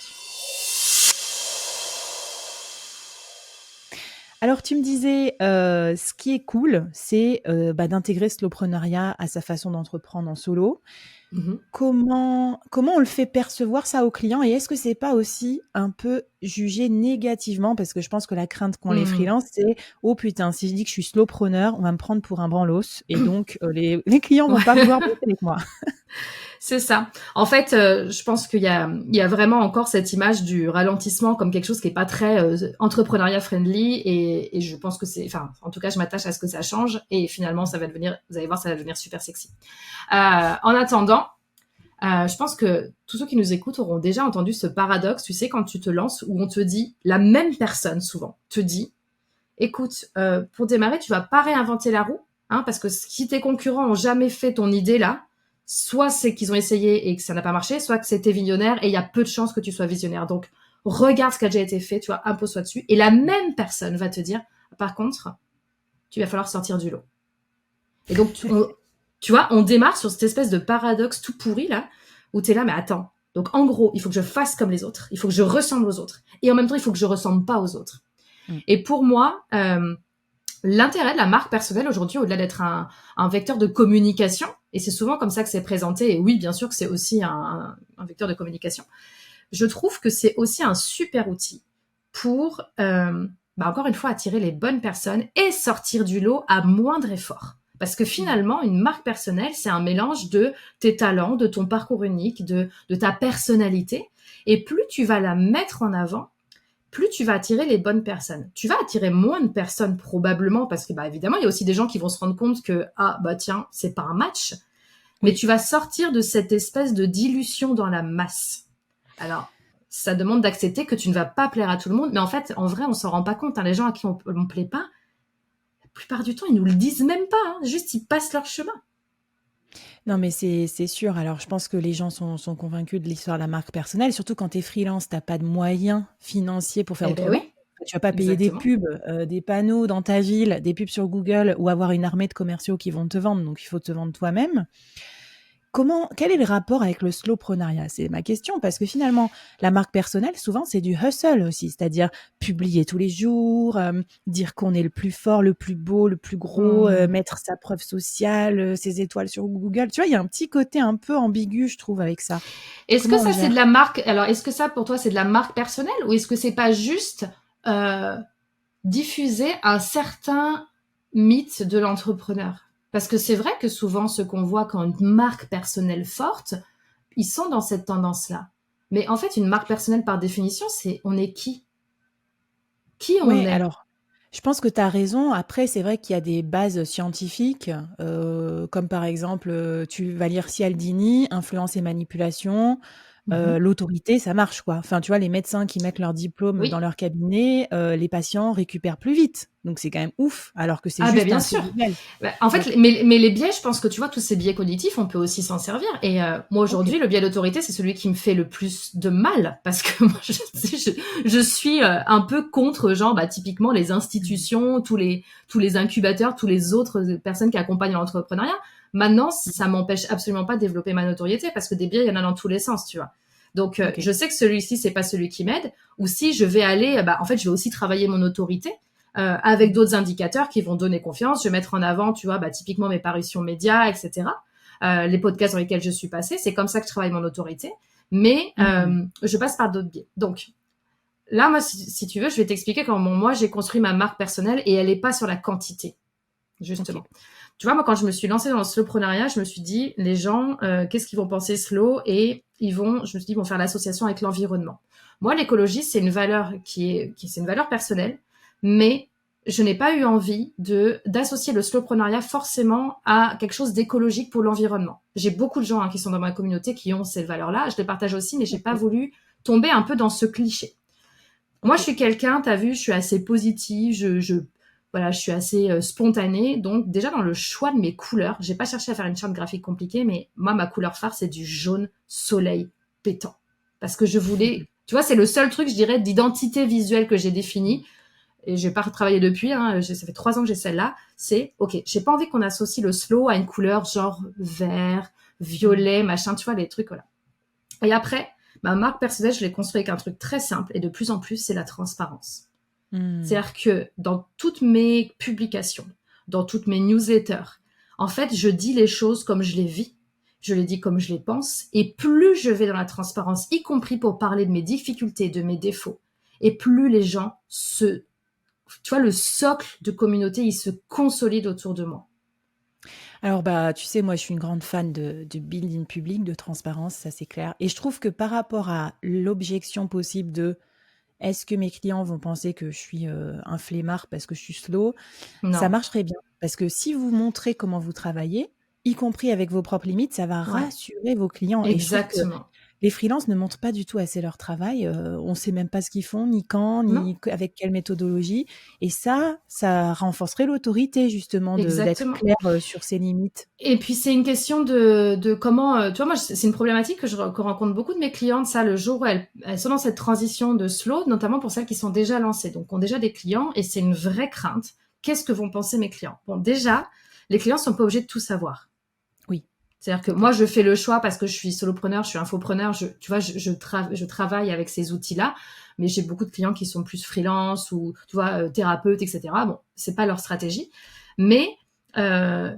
Alors, tu me disais, ce qui est cool, c'est, d'intégrer Slowpreneuriat à sa façon d'entreprendre en solo. Mhm. Comment on le fait percevoir ça aux clients et est-ce que c'est pas aussi un peu jugé négativement? Parce que je pense que la crainte qu'ont les Hmm. freelances, c'est: «Oh putain, si je dis que je suis slowpreneur, on va me prendre pour un branlos et donc les clients vont Ouais. pas vouloir bosser avec moi». C'est ça. En fait, je pense qu'il y a vraiment encore cette image du ralentissement comme quelque chose qui est pas très entrepreneuriat friendly et je pense que enfin, en tout cas, je m'attache à ce que ça change et finalement, ça va devenir, vous allez voir, ça va devenir super sexy. En attendant, je pense que tous ceux qui nous écoutent auront déjà entendu ce paradoxe, tu sais, quand tu te lances, où on te dit, la même personne souvent te dit, écoute, pour démarrer, tu vas pas réinventer la roue, hein, parce que si tes concurrents ont jamais fait ton idée là, soit c'est qu'ils ont essayé et que ça n'a pas marché, soit que c'était visionnaire et il y a peu de chances que tu sois visionnaire. Donc, regarde ce qui a déjà été fait, tu vois, impose-toi dessus. Et la même personne va te dire, par contre, tu vas falloir sortir du lot. Et donc, tu vois, on démarre sur cette espèce de paradoxe tout pourri là, où tu es là, mais attends. Donc, en gros, il faut que je fasse comme les autres, il faut que je ressemble aux autres. Et en même temps, il faut que je ressemble pas aux autres. Mmh. Et pour moi, l'intérêt de la marque personnelle aujourd'hui, au-delà d'être un vecteur de communication, et c'est souvent comme ça que c'est présenté, et oui, bien sûr que c'est aussi un vecteur de communication, je trouve que c'est aussi un super outil pour, encore une fois, attirer les bonnes personnes et sortir du lot à moindre effort. Parce que Mmh. finalement, une marque personnelle, c'est un mélange de tes talents, de ton parcours unique, de ta personnalité. Et plus tu vas la mettre en avant, plus tu vas attirer les bonnes personnes. Tu vas attirer moins de personnes probablement parce que évidemment, il y a aussi des gens qui vont se rendre compte que tiens, c'est pas un match, mais Oui. tu vas sortir de cette espèce de dilution dans la masse. Alors, ça demande d'accepter que tu ne vas pas plaire à tout le monde, mais en fait, en vrai, on s'en rend pas compte, hein. Les gens à qui on plaît pas, la plupart du temps, ils nous le disent même pas, hein. Juste ils passent leur chemin. Non, mais c'est sûr. Alors, je pense que les gens sont convaincus de l'histoire de la marque personnelle, surtout quand tu es freelance, tu pas de moyens financiers pour faire Eh ben autrement. oui, Tu vas pas payer des exactement. pubs, des panneaux dans ta ville, des pubs sur Google ou avoir une armée de commerciaux qui vont te vendre, donc il faut te vendre toi-même. Quel est le rapport avec le slowpreneuriat? C'est ma question parce que finalement, la marque personnelle, souvent, c'est du hustle aussi, c'est-à-dire publier tous les jours, dire qu'on est le plus fort, le plus beau, le plus gros, Hmm. mettre sa preuve sociale, ses étoiles sur Google. Tu vois, il y a un petit côté un peu ambigu, je trouve, avec ça. Est-ce que Comment on le ça, c'est de gère? la marque? Alors, est-ce que ça, pour toi, c'est de la marque personnelle ou est-ce que c'est pas juste euh, diffuser un certain mythe de l'entrepreneur? Parce que c'est vrai que souvent, ceux qu'on voit quand une marque personnelle forte, ils sont dans cette tendance-là. Mais en fait, une marque personnelle, par définition, c'est on est qui? Qui on Ouais, est? alors Je pense que tu as raison. Après, c'est vrai qu'il y a des bases scientifiques, comme par exemple, tu vas lire Cialdini, Influence et manipulation, Mhm. l'autorité, ça marche, quoi. Enfin, tu vois, les médecins qui mettent leur diplôme dans Oui. leur cabinet, les patients récupèrent plus vite. Donc c'est quand même ouf, alors que c'est Ah ben juste bien un fait sûr. visuel. Bah, en fait, Donc mais les biais, je pense que tu vois, tous ces biais cognitifs, on peut aussi s'en servir. Et moi OK. aujourd'hui, le biais d'autorité, c'est celui qui me fait le plus de mal parce que moi, je suis un peu contre, genre, bah, typiquement les Mmh. institutions, tous les incubateurs, tous les autres personnes qui accompagnent l'entrepreneuriat. Maintenant, Mmh. ça m'empêche absolument pas de développer ma notoriété parce que des biais, il y en a dans tous les sens, tu vois. Donc, OK. je sais que celui-ci, c'est pas celui qui m'aide. Ou si je vais aller, bah, en fait, je vais aussi travailler mon autorité avec Mmh. d'autres indicateurs qui vont donner confiance. Je vais mettre en avant, tu vois, bah, typiquement mes parutions médias, etc. Les podcasts dans lesquels je suis passée. C'est comme ça que je travaille mon autorité. Mais Mmh. je passe par d'autres biais. Donc là, moi, si tu veux, je vais t'expliquer comment moi j'ai construit ma marque personnelle et elle n'est pas sur la quantité, OK. justement. Tu vois, moi, quand je me suis lancée dans le slowpreneuriat, je me suis dit, les gens, qu'est-ce qu'ils vont penser slow et je me suis dit, ils vont faire l'association avec l'environnement. Moi, l'écologie, c'est une valeur c'est une valeur personnelle, mais je n'ai pas eu envie d'associer le slowpreneuriat forcément à quelque chose d'écologique pour l'environnement. J'ai beaucoup de gens qui sont dans ma communauté qui ont ces valeurs-là. Je les partage aussi, mais j'ai pas OK. voulu tomber un peu dans ce cliché. Moi, je OK. suis quelqu'un, t'as vu, je suis assez positive, voilà, je suis assez spontanée. Donc, déjà, dans le choix de mes couleurs, j'ai pas cherché à faire une charte graphique compliquée, mais moi, ma couleur phare, c'est du jaune soleil pétant. Parce que je voulais, tu vois, c'est le seul truc, je dirais, d'identité visuelle que j'ai défini. Et j'ai pas retravaillé depuis, hein, ça fait 3 ans que j'ai celle-là. C'est, ok, j'ai pas envie qu'on associe le slow à une couleur genre vert, Mmh. violet, machin, tu vois, les trucs, voilà. Et après, ma marque personnelle, je l'ai construite avec un truc très simple et de plus en plus, c'est la transparence. Mmh. C'est-à-dire que dans toutes mes publications, dans toutes mes newsletters, en fait, je dis les choses comme je les vis, je les dis comme je les pense, et plus je vais dans la transparence, y compris pour parler de mes difficultés, de mes défauts, et plus les gens tu vois, le socle de communauté, il se consolide autour de moi. Alors, bah, tu sais, moi, je suis une grande fan de building public, de transparence, ça c'est clair. Et je trouve que par rapport à l'objection possible de est-ce que mes clients vont penser que je suis un flemmard parce que je suis slow, ça Non. marcherait bien. Parce que si vous montrez comment vous travaillez, y compris avec vos propres limites, ça va Ouais. rassurer vos clients. Et je trouve que Exactement. les freelances ne montrent pas du tout assez leur travail. On ne sait même pas ce qu'ils font, ni quand, Non. ni avec quelle méthodologie. Et ça renforcerait l'autorité, justement, d'être Exactement. clair sur ses limites. Et puis c'est une question de comment, tu vois, moi c'est une problématique que rencontre beaucoup de mes clientes, ça, le jour où elles sont dans cette transition de slow, notamment pour celles qui sont déjà lancées, donc ont déjà des clients, et c'est une vraie crainte. Qu'est-ce que vont penser mes clients? Bon, déjà, les clients sont pas obligés de tout savoir. Oui, C'est-à-dire que c'est moi, clair. je fais le choix parce que je suis solopreneur, je suis infopreneur, tu vois, je travaille avec ces outils-là, mais j'ai beaucoup de clients qui sont plus freelance ou, tu vois, thérapeutes, etc. Bon, c'est pas leur stratégie, mais euh,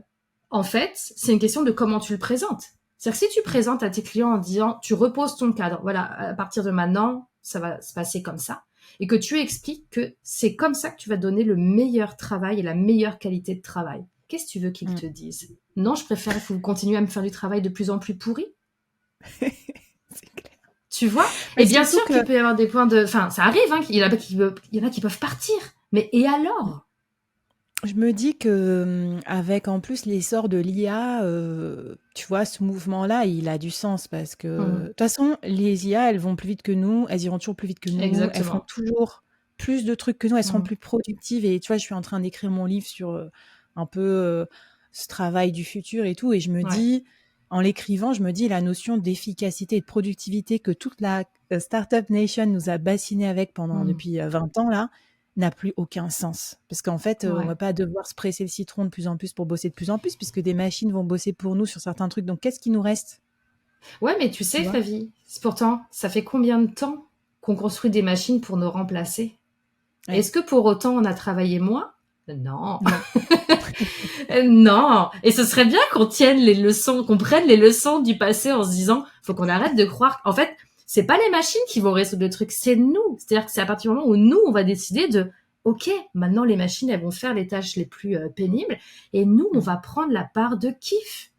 en fait, c'est une question de comment tu le présentes. C'est-à-dire que si tu Mm. présentes à tes clients en disant, tu reposes ton cadre, voilà, à partir de maintenant, ça va se passer comme ça, et que tu expliques que c'est comme ça que tu vas donner le meilleur travail et la meilleure qualité de travail. Qu'est-ce que tu veux qu'ils Mm. te disent? Non, je préfère que vous continuez à me faire du travail de plus en plus pourri. C'est clair. Tu vois? Et Mais bien surtout sûr que qu'il peut y avoir des points de... Enfin, ça arrive, hein, il y en a qui peuvent partir. Mais et alors? je me dis que avec en plus l'essor de l'IA, tu vois, ce mouvement-là, il a du sens parce que de Mmh, toute façon, les IA, elles vont plus vite que nous, elles iront toujours plus vite que nous, elles feront exactement. toujours plus de trucs que nous, elles seront Mmh, plus productives. Et tu vois, je suis en train d'écrire mon livre sur un peu ce travail du futur et tout. Et je me ouais. dis, en l'écrivant, je me dis la notion d'efficacité et de productivité que toute la Startup Nation nous a bassiné avec pendant Mmh, depuis 20 ans là n'a plus aucun sens. Parce qu'en fait, on ouais. va pas devoir se presser le citron de plus en plus pour bosser de plus en plus, puisque des machines vont bosser pour nous sur certains trucs. Donc, qu'est-ce qui nous reste, Ouais, mais tu tu sais, vois? Flavie, pourtant, ça fait combien de temps qu'on construit des machines pour nous remplacer? Ouais. Est-ce que pour autant on a travaillé moins? Non. Non. Non. Et ce serait bien qu'on tienne les leçons, qu'on prenne les leçons du passé en se disant, faut qu'on arrête de croire. En fait, c'est pas les machines qui vont résoudre le truc, c'est nous. C'est-à-dire que c'est à partir du moment où nous, on va décider de, ok, maintenant les machines, elles vont faire les tâches les plus pénibles, et nous, on Mmh. va prendre la part de kiff.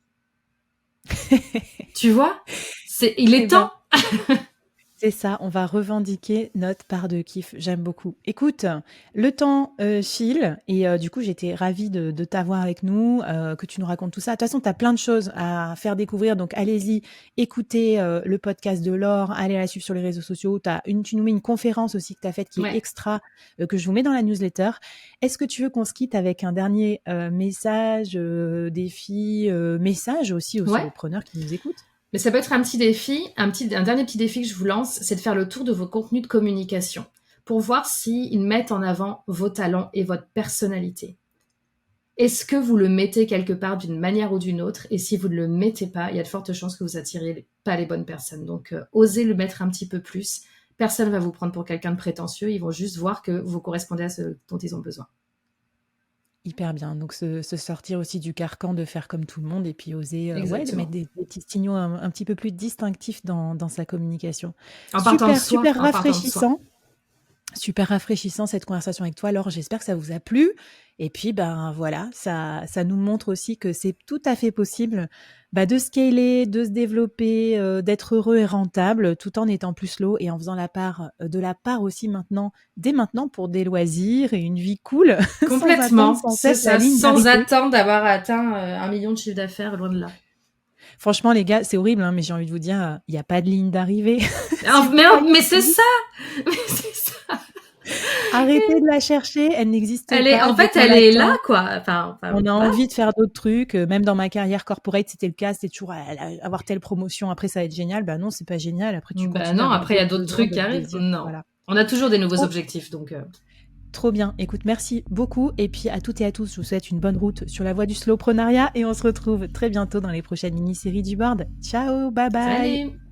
Tu vois? Il Eh est ben, temps. C'est ça, on va revendiquer notre part de kiff. J'aime beaucoup. Écoute, le temps file et du coup, j'étais ravie de t'avoir avec nous, que tu nous racontes tout ça. De toute façon, tu as plein de choses à faire découvrir, donc allez-y, écoutez le podcast de Laure, allez la suivre sur les réseaux sociaux. Tu nous mets une conférence aussi que tu as faite qui est Ouais. extra, que je vous mets dans la newsletter. Est-ce que tu veux qu'on se quitte avec un dernier message, défi, message aussi aux Ouais. solopreneurs qui nous écoutent? Mais ça peut être un petit défi, un dernier petit défi que je vous lance, c'est de faire le tour de vos contenus de communication pour voir s'ils mettent en avant vos talents et votre personnalité. Est-ce que vous le mettez quelque part d'une manière ou d'une autre? Et si vous ne le mettez pas, il y a de fortes chances que vous attiriez pas les bonnes personnes. Donc, osez le mettre un petit peu plus. Personne ne va vous prendre pour quelqu'un de prétentieux. Ils vont juste voir que vous correspondez à ce dont ils ont besoin. Hyper bien. Donc, se sortir aussi du carcan de faire comme tout le monde et puis oser de Exactement. mettre des petits signaux un petit peu plus distinctifs dans sa communication. En partant de soi, Super en partant de soi. rafraîchissant. Super rafraîchissant cette conversation avec toi. Alors, j'espère que ça vous a plu. Et puis, ben voilà, ça nous montre aussi que c'est tout à fait possible de scaler, de se développer, d'être heureux et rentable, tout en étant plus slow et en faisant de la part aussi dès maintenant pour des loisirs et une vie cool. Complètement, c'est ça, sans attendre d'avoir atteint 1 million de chiffre d'affaires, loin de là. Franchement, les gars, c'est horrible, hein, mais j'ai envie de vous dire, il n'y a pas de ligne d'arrivée. Mais c'est ça. Mais c'est ça. Arrêtez de la chercher, elle n'existe pas. En fait, elle est là, quoi. On a envie de faire d'autres trucs. Même dans ma carrière corporate, c'était le cas. C'était toujours avoir telle promotion. Après, ça va être génial. Ben non, c'est pas génial. Après, tu continues. Non, après, il y a d'autres trucs qui arrivent. Non. Voilà. On a toujours des nouveaux objectifs, donc. Trop bien. Écoute, merci beaucoup. Et puis à toutes et à tous, je vous souhaite une bonne route sur la voie du slowpreneuriat et on se retrouve très bientôt dans les prochaines mini-séries du board. Ciao, bye bye. Salut.